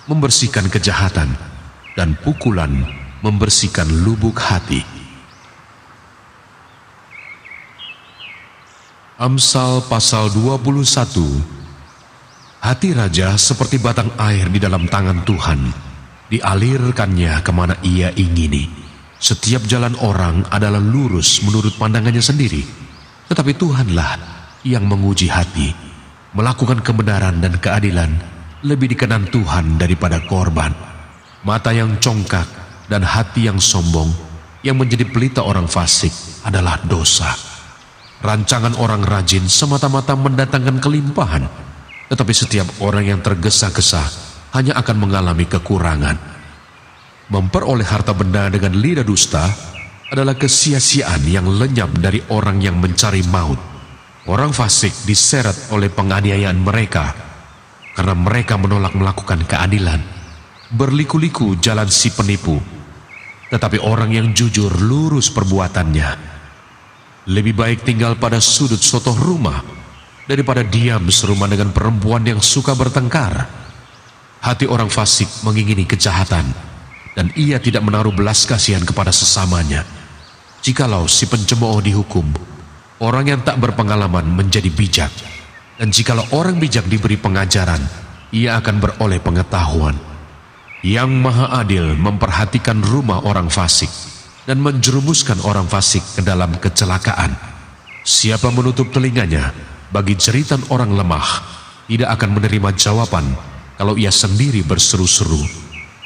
membersihkan kejahatan, dan pukulan membersihkan lubuk hati. Amsal pasal 21. Hati raja seperti batang air di dalam tangan Tuhan, dialirkannya kemana ia ingini. Setiap jalan orang adalah lurus menurut pandangannya sendiri, tetapi Tuhanlah yang menguji hati. melakukan kebenaran dan keadilan lebih dikenan Tuhan daripada korban. Mata yang congkak dan hati yang sombong yang menjadi pelita orang fasik adalah dosa. Rancangan orang rajin semata-mata mendatangkan kelimpahan, tetapi setiap orang yang tergesa-gesa hanya akan mengalami kekurangan. Memperoleh harta benda dengan lidah dusta adalah kesia-siaan yang lenyap dari orang yang mencari maut. Orang fasik diseret oleh penganiayaan mereka karena mereka menolak melakukan keadilan. Berliku-liku jalan si penipu, tetapi orang yang jujur lurus perbuatannya. Lebih baik tinggal pada sudut sotoh rumah daripada diam serumah dengan perempuan yang suka bertengkar. Hati orang fasik mengingini kejahatan, dan ia tidak menaruh belas kasihan kepada sesamanya. Jikalau si pencemooh dihukum, orang yang tak berpengalaman menjadi bijak, dan jikalau orang bijak diberi pengajaran, ia akan beroleh pengetahuan. Yang Maha Adil memperhatikan rumah orang fasik dan menjerumuskan orang fasik ke dalam kecelakaan. Siapa menutup telinganya bagi jeritan orang lemah tidak akan menerima jawaban kalau ia sendiri berseru-seru.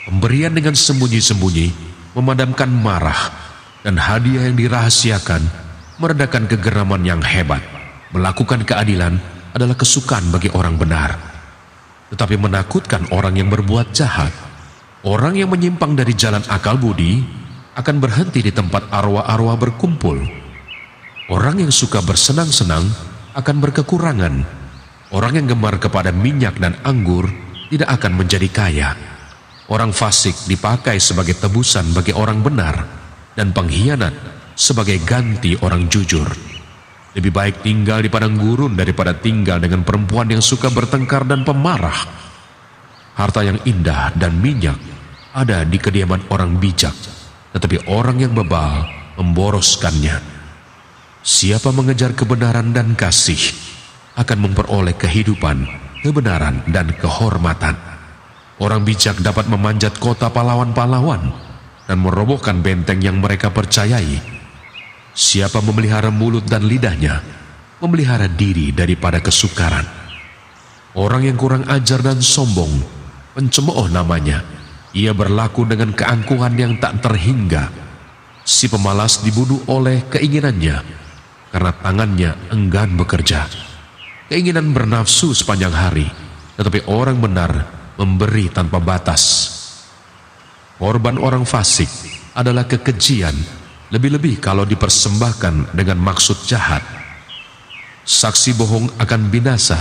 Pemberian dengan sembunyi-sembunyi memadamkan marah, dan hadiah yang dirahasiakan meredakan kegeraman yang hebat. Melakukan keadilan adalah kesukaan bagi orang benar, tetapi menakutkan orang yang berbuat jahat. Orang yang menyimpang dari jalan akal budi akan berhenti di tempat arwah-arwah berkumpul. Orang yang suka bersenang-senang akan berkekurangan. Orang yang gemar kepada minyak dan anggur tidak akan menjadi kaya. Orang fasik dipakai sebagai tebusan bagi orang benar, dan pengkhianat sebagai ganti orang jujur. Lebih baik tinggal di padang gurun daripada tinggal dengan perempuan yang suka bertengkar dan pemarah. Harta yang indah dan minyak ada di kediaman orang bijak, tetapi orang yang bebal memboroskannya. Siapa mengejar kebenaran dan kasih akan memperoleh kehidupan, kebenaran, dan kehormatan. Orang bijak dapat memanjat kota pahlawan-pahlawan dan merobohkan benteng yang mereka percayai. Siapa memelihara mulut dan lidahnya, memelihara diri daripada kesukaran. Orang yang kurang ajar dan sombong, pencemooh namanya, ia berlaku dengan keangkuhan yang tak terhingga. Si pemalas dibunuh oleh keinginannya, karena tangannya enggan bekerja. Keinginan bernafsu sepanjang hari, tetapi orang benar memberi tanpa batas. Korban orang fasik adalah kekejian, lebih-lebih kalau dipersembahkan dengan maksud jahat. Saksi bohong akan binasa,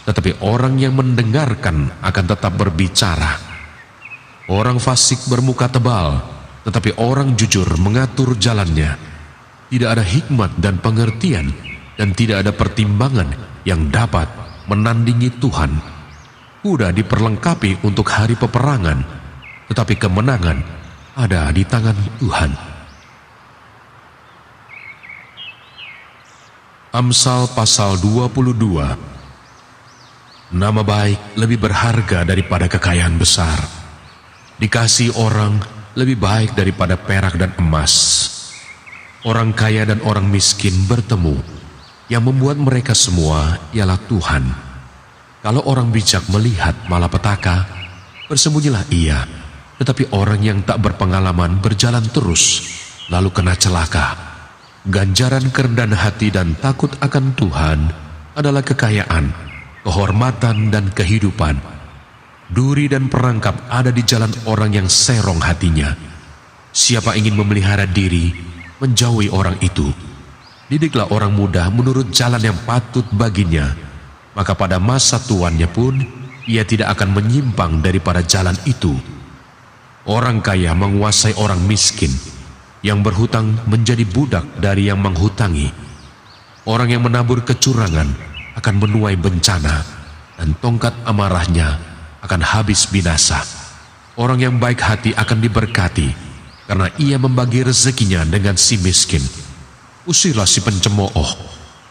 tetapi orang yang mendengarkan akan tetap berbicara. Orang fasik bermuka tebal, tetapi orang jujur mengatur jalannya. Tidak ada hikmat dan pengertian, dan tidak ada pertimbangan yang dapat menandingi Tuhan. Kuda diperlengkapi untuk hari peperangan, tetapi kemenangan ada di tangan Tuhan. Amsal pasal 22. Nama baik lebih berharga daripada kekayaan besar. Dikasihi orang lebih baik daripada perak dan emas. Orang kaya dan orang miskin bertemu, yang membuat mereka semua ialah Tuhan. Kalau orang bijak melihat malapetaka, bersembunyilah ia. Tetapi orang yang tak berpengalaman berjalan terus, lalu kena celaka. Ganjaran kerendahan hati dan takut akan Tuhan adalah kekayaan, kehormatan, dan kehidupan. Duri dan perangkap ada di jalan orang yang serong hatinya. Siapa ingin memelihara diri, menjauhi orang itu. Didiklah orang muda menurut jalan yang patut baginya, maka pada masa tuannya pun ia tidak akan menyimpang daripada jalan itu. Orang kaya menguasai orang miskin, yang berhutang menjadi budak dari yang menghutangi. Orang yang menabur kecurangan akan menuai bencana, dan tongkat amarahnya akan habis binasa. Orang yang baik hati akan diberkati, karena ia membagi rezekinya dengan si miskin. Usirlah si pencemooh,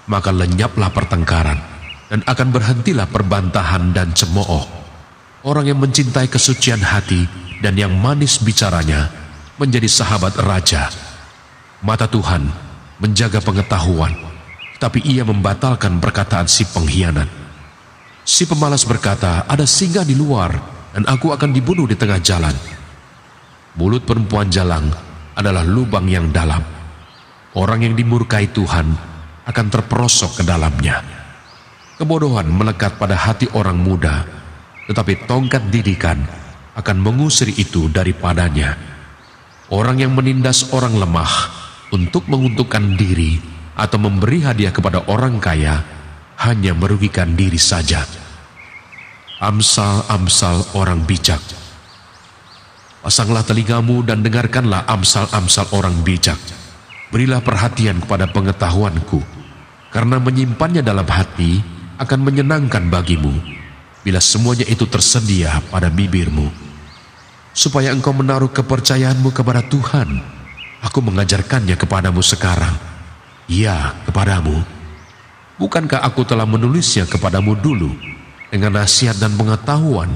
maka lenyaplah pertengkaran, dan akan berhentilah perbantahan dan cemooh. Orang yang mencintai kesucian hati dan yang manis bicaranya menjadi sahabat raja. Mata Tuhan menjaga pengetahuan, tapi ia membatalkan perkataan si pengkhianat. Si pemalas berkata, ada singa di luar dan aku akan dibunuh di tengah jalan. Mulut perempuan jalang adalah lubang yang dalam. Orang yang dimurkai Tuhan akan terperosok ke dalamnya. Kebodohan melekat pada hati orang muda, tetapi tongkat didikan akan mengusir itu daripadanya. Orang yang menindas orang lemah untuk menguntungkan diri atau memberi hadiah kepada orang kaya hanya merugikan diri saja. Amsal-amsal orang bijak. Pasanglah telingamu dan dengarkanlah amsal-amsal orang bijak. Berilah perhatian kepada pengetahuanku, karena menyimpannya dalam hati akan menyenangkan bagimu bila semuanya itu tersedia pada bibirmu. Supaya engkau menaruh kepercayaanmu kepada Tuhan, aku mengajarkannya kepadamu sekarang. Ya, kepadamu. Bukankah aku telah menulisnya kepadamu dulu dengan nasihat dan pengetahuan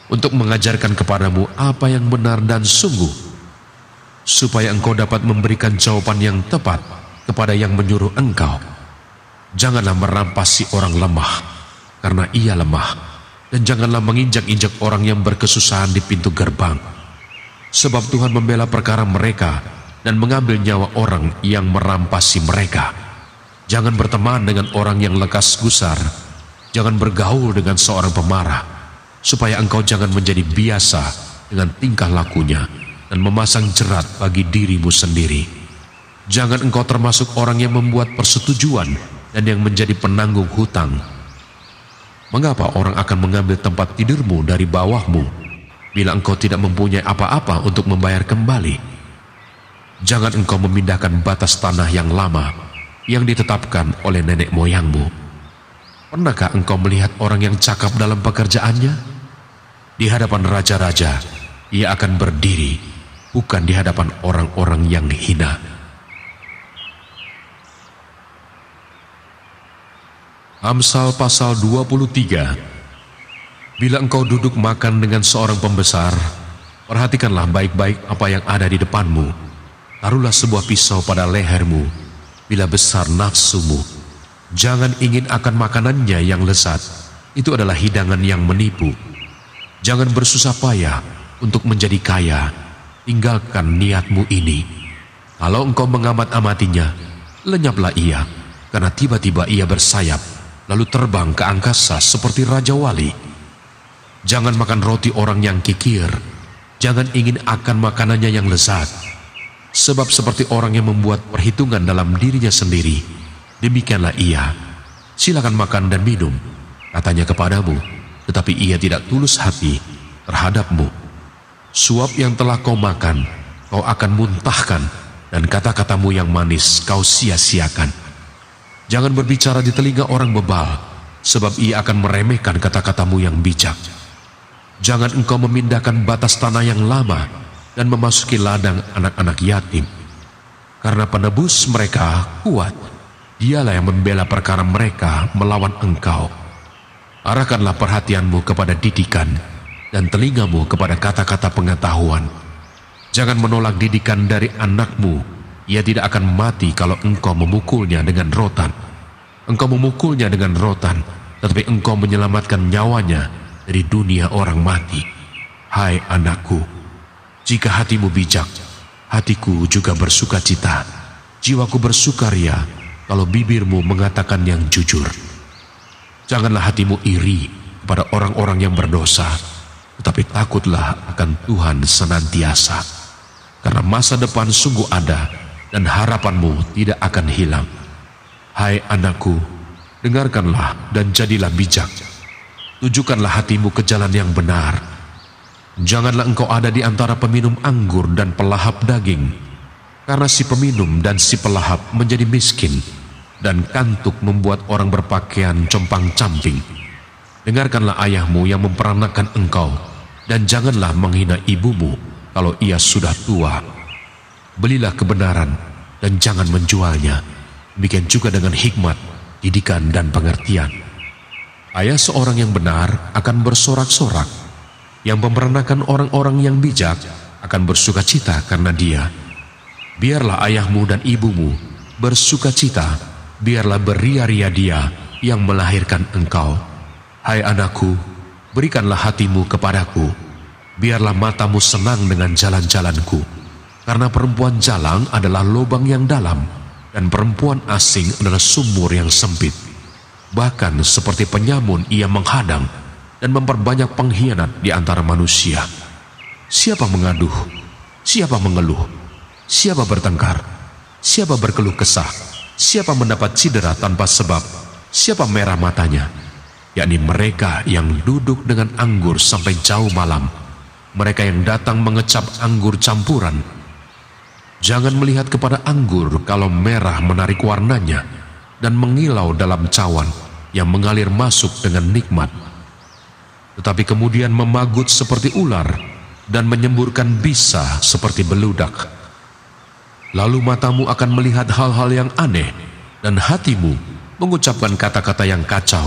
untuk mengajarkan kepadamu apa yang benar dan sungguh, supaya engkau dapat memberikan jawaban yang tepat kepada yang menyuruh engkau. Janganlah merampas si orang lemah, karena ia lemah, dan janganlah menginjak-injak orang yang berkesusahan di pintu gerbang. Sebab Tuhan membela perkara mereka dan mengambil nyawa orang yang merampasi mereka. Jangan berteman dengan orang yang lekas gusar. Jangan bergaul dengan seorang pemarah, supaya engkau jangan menjadi biasa dengan tingkah lakunya dan memasang jerat bagi dirimu sendiri. Jangan engkau termasuk orang yang membuat persetujuan dan yang menjadi penanggung hutang. Mengapa orang akan mengambil tempat tidurmu dari bawahmu bila engkau tidak mempunyai apa-apa untuk membayar kembali? Jangan engkau memindahkan batas tanah yang lama yang ditetapkan oleh nenek moyangmu. Pernahkah engkau melihat orang yang cakap dalam pekerjaannya? Di hadapan raja-raja ia akan berdiri, bukan di hadapan orang-orang yang hina. Amsal pasal 23. Bila engkau duduk makan dengan seorang pembesar, perhatikanlah baik-baik apa yang ada di depanmu. Taruhlah sebuah pisau pada lehermu bila besar nafsumu. Jangan ingin akan makanannya yang lezat, itu adalah hidangan yang menipu. Jangan bersusah payah untuk menjadi kaya, tinggalkan niatmu ini. Kalau engkau mengamat-amatinya, lenyaplah ia, karena tiba-tiba ia bersayap, lalu terbang ke angkasa seperti Raja Wali. Jangan makan roti orang yang kikir, jangan ingin akan makanannya yang lezat. Sebab seperti orang yang membuat perhitungan dalam dirinya sendiri, demikianlah ia. Silakan makan dan minum, katanya kepadamu, tetapi ia tidak tulus hati terhadapmu. Suap yang telah kau makan, kau akan muntahkan, dan kata-katamu yang manis kau sia-siakan. Jangan berbicara di telinga orang bebal, sebab ia akan meremehkan kata-katamu yang bijak. Jangan engkau memindahkan batas tanah yang lama dan memasuki ladang anak-anak yatim, karena penebus mereka kuat. Dialah yang membela perkara mereka melawan engkau. Arahkanlah perhatianmu kepada didikan dan telingamu kepada kata-kata pengetahuan. Jangan menolak didikan dari anakmu. Ia tidak akan mati kalau engkau memukulnya dengan rotan. Engkau memukulnya dengan rotan, tetapi engkau menyelamatkan nyawanya dari dunia orang mati. Hai anakku, jika hatimu bijak, hatiku juga bersuka cita. Jiwaku bersukaria kalau bibirmu mengatakan yang jujur. Janganlah hatimu iri kepada orang-orang yang berdosa, tetapi takutlah akan Tuhan senantiasa. Karena masa depan sungguh ada dan harapanmu tidak akan hilang. Hai anakku, dengarkanlah dan jadilah bijak. Tujukanlah hatimu ke jalan yang benar. Janganlah engkau ada di antara peminum anggur dan pelahap daging, karena si peminum dan si pelahap menjadi miskin, dan kantuk membuat orang berpakaian compang-camping. Dengarkanlah ayahmu yang memperanakan engkau, dan janganlah menghina ibumu kalau ia sudah tua. Belilah kebenaran dan jangan menjualnya. Demikian juga dengan hikmat, didikan dan pengertian. Ayah seorang yang benar akan bersorak-sorak. Yang memperanakan orang-orang yang bijak akan bersuka cita karena dia. Biarlah ayahmu dan ibumu bersuka cita, biarlah beria-ria dia yang melahirkan engkau. Hai anakku, berikanlah hatimu kepadaku, biarlah matamu senang dengan jalan-jalanku, karena perempuan jalang adalah lubang yang dalam, dan perempuan asing adalah sumur yang sempit. Bahkan seperti penyamun ia menghadang dan memperbanyak pengkhianat di antara manusia. Siapa mengaduh? Siapa mengeluh? Siapa bertengkar? Siapa berkeluh kesah? Siapa mendapat cedera tanpa sebab? Siapa merah matanya? Yakni mereka yang duduk dengan anggur sampai jauh malam, mereka yang datang mengecap anggur campuran. Jangan melihat kepada anggur kalau merah menarik warnanya dan mengilau dalam cawan yang mengalir masuk dengan nikmat, tetapi kemudian memagut seperti ular dan menyemburkan bisa seperti beludak. Lalu matamu akan melihat hal-hal yang aneh dan hatimu mengucapkan kata-kata yang kacau.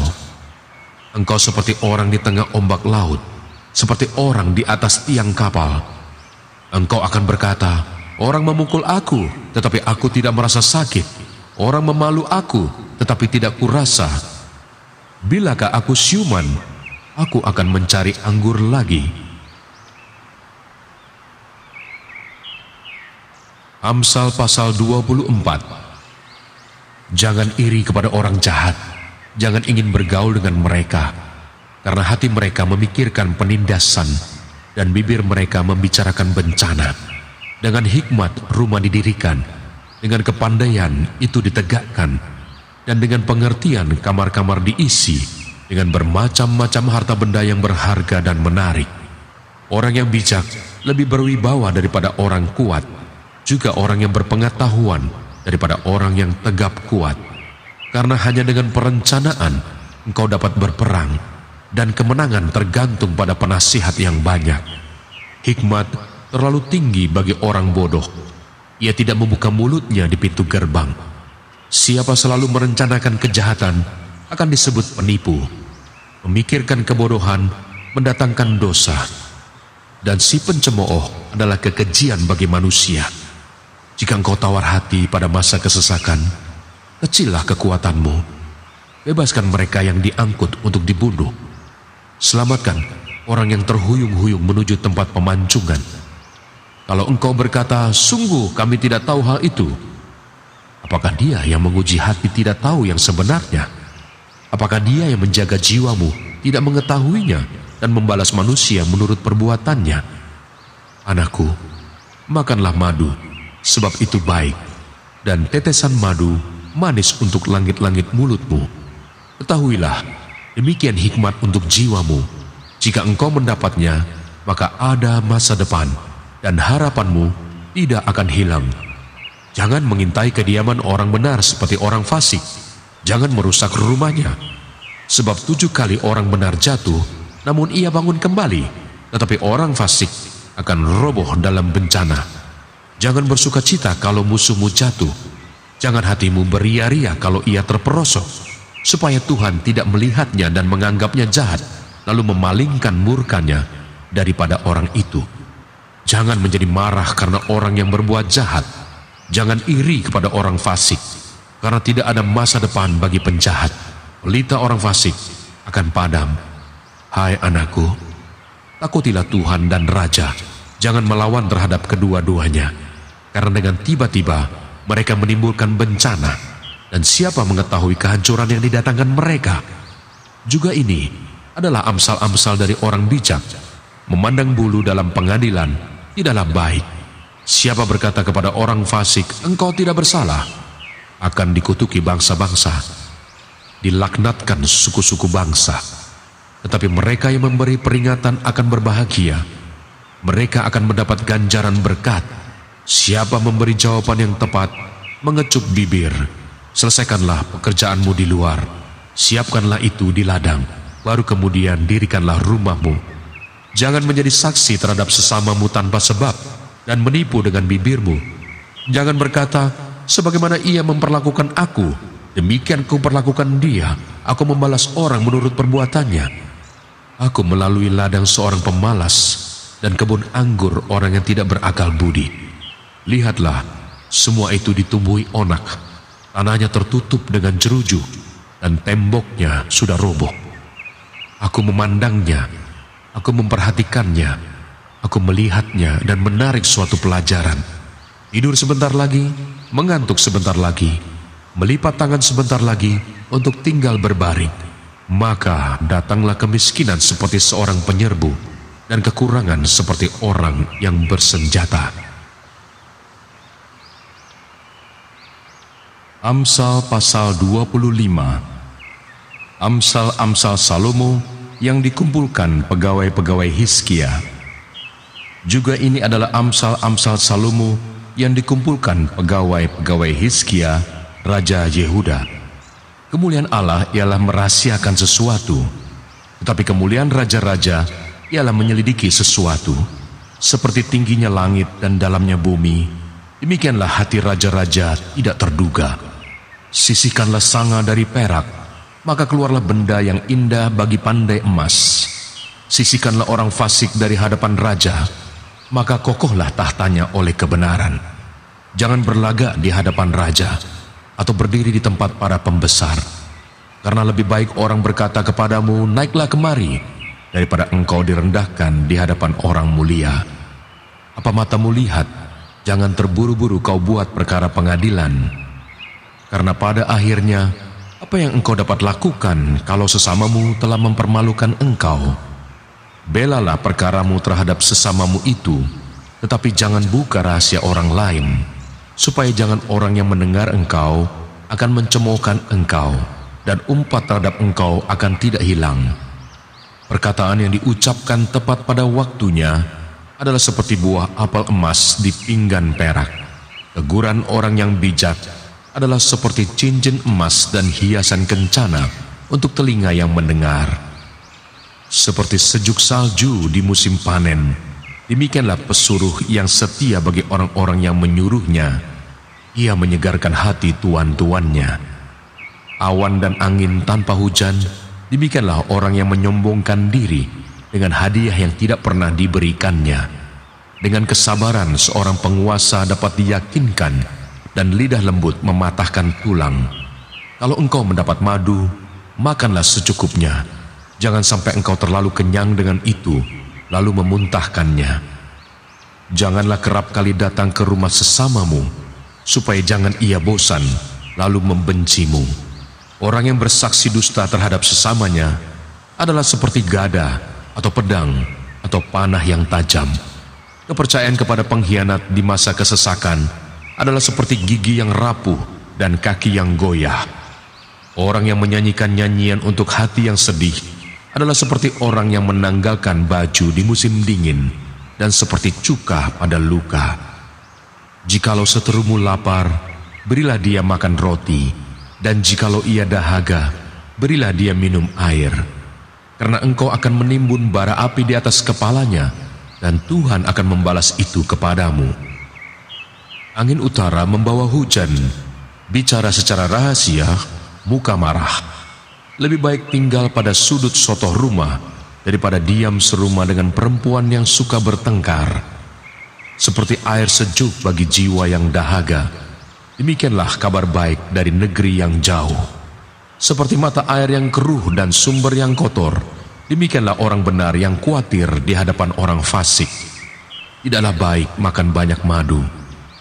Engkau seperti orang di tengah ombak laut, seperti orang di atas tiang kapal. Engkau akan berkata, orang memukul aku, tetapi aku tidak merasa sakit. Orang memalu aku, tetapi tidak kurasa. Bilakah aku siuman, aku akan mencari anggur lagi. Amsal pasal 24. Jangan iri kepada orang jahat, jangan ingin bergaul dengan mereka, karena hati mereka memikirkan penindasan dan bibir mereka membicarakan bencana. Dengan hikmat rumah didirikan, dengan kepandaian itu ditegakkan, dan dengan pengertian kamar-kamar diisi dengan bermacam-macam harta benda yang berharga dan menarik. Orang yang bijak lebih berwibawa daripada orang kuat, juga orang yang berpengetahuan daripada orang yang tegap kuat. Karena hanya dengan perencanaan engkau dapat berperang, dan kemenangan tergantung pada penasihat yang banyak. Hikmat terlalu tinggi bagi orang bodoh, ia tidak membuka mulutnya di pintu gerbang. Siapa selalu merencanakan kejahatan akan disebut penipu. Memikirkan kebodohan mendatangkan dosa, dan si pencemooh adalah kekejian bagi manusia. Jika engkau tawar hati pada masa kesesakan, kecillah kekuatanmu. Bebaskan mereka yang diangkut untuk dibunuh. Selamatkan orang yang terhuyung-huyung menuju tempat pemancungan. Kalau engkau berkata, sungguh kami tidak tahu hal itu, apakah dia yang menguji hati tidak tahu yang sebenarnya? Apakah dia yang menjaga jiwamu tidak mengetahuinya dan membalas manusia menurut perbuatannya? Anakku, makanlah madu, sebab itu baik, dan tetesan madu manis untuk langit-langit mulutmu. Ketahuilah, demikian hikmat untuk jiwamu. Jika engkau mendapatnya, maka ada masa depan, dan harapanmu tidak akan hilang. Jangan mengintai kediaman orang benar seperti orang fasik. Jangan merusak rumahnya, sebab 7 kali orang benar jatuh, namun ia bangun kembali, tetapi orang fasik akan roboh dalam bencana. Jangan bersuka cita kalau musuhmu jatuh. Jangan hatimu beria-ria kalau ia terperosok, supaya Tuhan tidak melihatnya dan menganggapnya jahat, lalu memalingkan murkanya daripada orang itu. Jangan menjadi marah karena orang yang berbuat jahat. Jangan iri kepada orang fasik, karena tidak ada masa depan bagi penjahat. Pelita orang fasik akan padam. Hai anakku, takutilah Tuhan dan Raja. Jangan melawan terhadap kedua-duanya, karena dengan tiba-tiba mereka menimbulkan bencana, dan siapa mengetahui kehancuran yang didatangkan mereka? Juga ini adalah amsal-amsal dari orang bijak. Memandang bulu dalam pengadilan tidaklah baik. Siapa berkata kepada orang fasik, engkau tidak bersalah, akan dikutuki bangsa-bangsa, dilaknatkan suku-suku bangsa. Tetapi mereka yang memberi peringatan akan berbahagia. Mereka akan mendapat ganjaran berkat. Siapa memberi jawaban yang tepat, mengecup bibir. Selesaikanlah pekerjaanmu di luar, siapkanlah itu di ladang, baru kemudian dirikanlah rumahmu. Jangan menjadi saksi terhadap sesamamu tanpa sebab, dan menipu dengan bibirmu. Jangan berkata, sebagaimana ia memperlakukan aku, demikian kuperlakukan dia. Aku membalas orang menurut perbuatannya. Aku melalui ladang seorang pemalas, dan kebun anggur orang yang tidak berakal budi. Lihatlah, semua itu ditumbuhi onak. Tanahnya tertutup dengan jeruju, dan temboknya sudah roboh. Aku memandangnya, aku memperhatikannya, aku melihatnya dan menarik suatu pelajaran. Tidur sebentar lagi, mengantuk sebentar lagi, melipat tangan sebentar lagi untuk tinggal berbaring. Maka datanglah kemiskinan seperti seorang penyerbu dan kekurangan seperti orang yang bersenjata. Amsal pasal 25. Amsal-amsal Salomo yang dikumpulkan pegawai-pegawai Hizkia. Juga ini adalah amsal-amsal Salomo yang dikumpulkan pegawai-pegawai Hizkia, Raja Yehuda. Kemuliaan Allah ialah merahasiakan sesuatu, tetapi kemuliaan raja-raja ialah menyelidiki sesuatu. Seperti tingginya langit dan dalamnya bumi, demikianlah hati raja-raja tidak terduga. Sisihkanlah sanga dari perak, maka keluarlah benda yang indah bagi pandai emas. Sisihkanlah orang fasik dari hadapan raja, maka kokohlah tahtanya oleh kebenaran. Jangan berlagak di hadapan raja, atau berdiri di tempat para pembesar. Karena lebih baik orang berkata kepadamu, naiklah kemari, daripada engkau direndahkan di hadapan orang mulia. Apa matamu lihat, jangan terburu-buru kau buat perkara pengadilan. Karena pada akhirnya, apa yang engkau dapat lakukan kalau sesamamu telah mempermalukan engkau? Belalah perkaramu terhadap sesamamu itu, tetapi jangan buka rahasia orang lain, supaya jangan orang yang mendengar engkau akan mencemoohkan engkau, dan umpat terhadap engkau akan tidak hilang. Perkataan yang diucapkan tepat pada waktunya adalah seperti buah apel emas di pinggan perak. Teguran orang yang bijak adalah seperti cincin emas dan hiasan kencana untuk telinga yang mendengar. Seperti sejuk salju di musim panen, demikianlah pesuruh yang setia bagi orang-orang yang menyuruhnya. Ia menyegarkan hati tuan-tuannya. Awan dan angin tanpa hujan, demikianlah orang yang menyombongkan diri dengan hadiah yang tidak pernah diberikannya. Dengan kesabaran seorang penguasa dapat diyakinkan, dan lidah lembut mematahkan tulang. Kalau engkau mendapat madu, makanlah secukupnya. Jangan sampai engkau terlalu kenyang dengan itu, lalu memuntahkannya. Janganlah kerap kali datang ke rumah sesamamu, supaya jangan ia bosan, lalu membencimu. Orang yang bersaksi dusta terhadap sesamanya adalah seperti gada, atau pedang, atau panah yang tajam. Kepercayaan kepada pengkhianat di masa kesesakan adalah seperti gigi yang rapuh dan kaki yang goyah. Orang yang menyanyikan nyanyian untuk hati yang sedih adalah seperti orang yang menanggalkan baju di musim dingin, dan seperti cuka pada luka. Jikalau seterumu lapar, berilah dia makan roti, dan jikalau ia dahaga, berilah dia minum air. Karena engkau akan menimbun bara api di atas kepalanya, dan Tuhan akan membalas itu kepadamu. Angin utara membawa hujan, bicara secara rahasia, muka marah. Lebih baik tinggal pada sudut sotoh rumah daripada diam serumah dengan perempuan yang suka bertengkar. Seperti air sejuk bagi jiwa yang dahaga, demikianlah kabar baik dari negeri yang jauh. Seperti mata air yang keruh dan sumber yang kotor, demikianlah orang benar yang khawatir di hadapan orang fasik. Tidaklah baik makan banyak madu,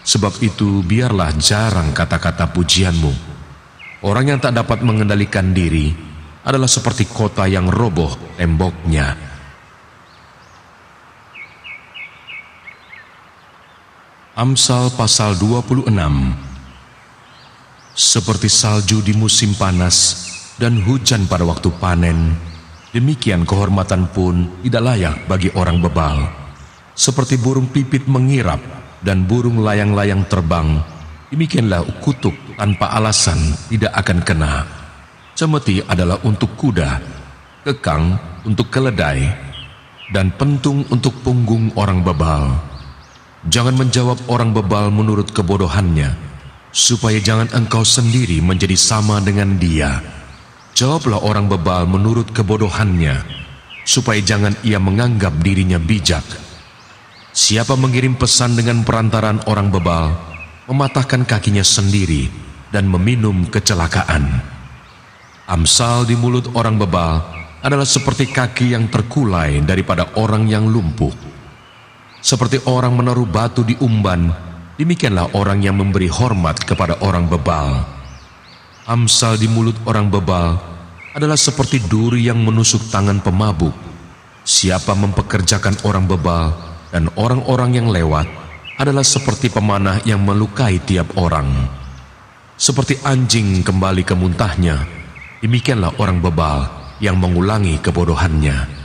sebab itu biarlah jarang kata-kata pujianmu. Orang yang tak dapat mengendalikan diri adalah seperti kota yang roboh temboknya. Amsal pasal 26. Seperti salju di musim panas dan hujan pada waktu panen, demikian kehormatan pun tidak layak bagi orang bebal. Seperti burung pipit mengirap dan burung layang-layang terbang, demikianlah kutuk tanpa alasan tidak akan kena. Cemeti adalah untuk kuda, kekang untuk keledai, dan pentung untuk punggung orang bebal. Jangan menjawab orang bebal menurut kebodohannya, supaya jangan engkau sendiri menjadi sama dengan dia. Jawablah orang bebal menurut kebodohannya, supaya jangan ia menganggap dirinya bijak. Siapa mengirim pesan dengan perantaran orang bebal, mematahkan kakinya sendiri dan meminum kecelakaan. Amsal di mulut orang bebal adalah seperti kaki yang terkulai daripada orang yang lumpuh. Seperti orang menaruh batu di umban, demikianlah orang yang memberi hormat kepada orang bebal. Amsal di mulut orang bebal adalah seperti duri yang menusuk tangan pemabuk. Siapa mempekerjakan orang bebal dan orang-orang yang lewat adalah seperti pemanah yang melukai tiap orang. Seperti anjing kembali ke muntahnya, demikianlah orang bebal yang mengulangi kebodohannya.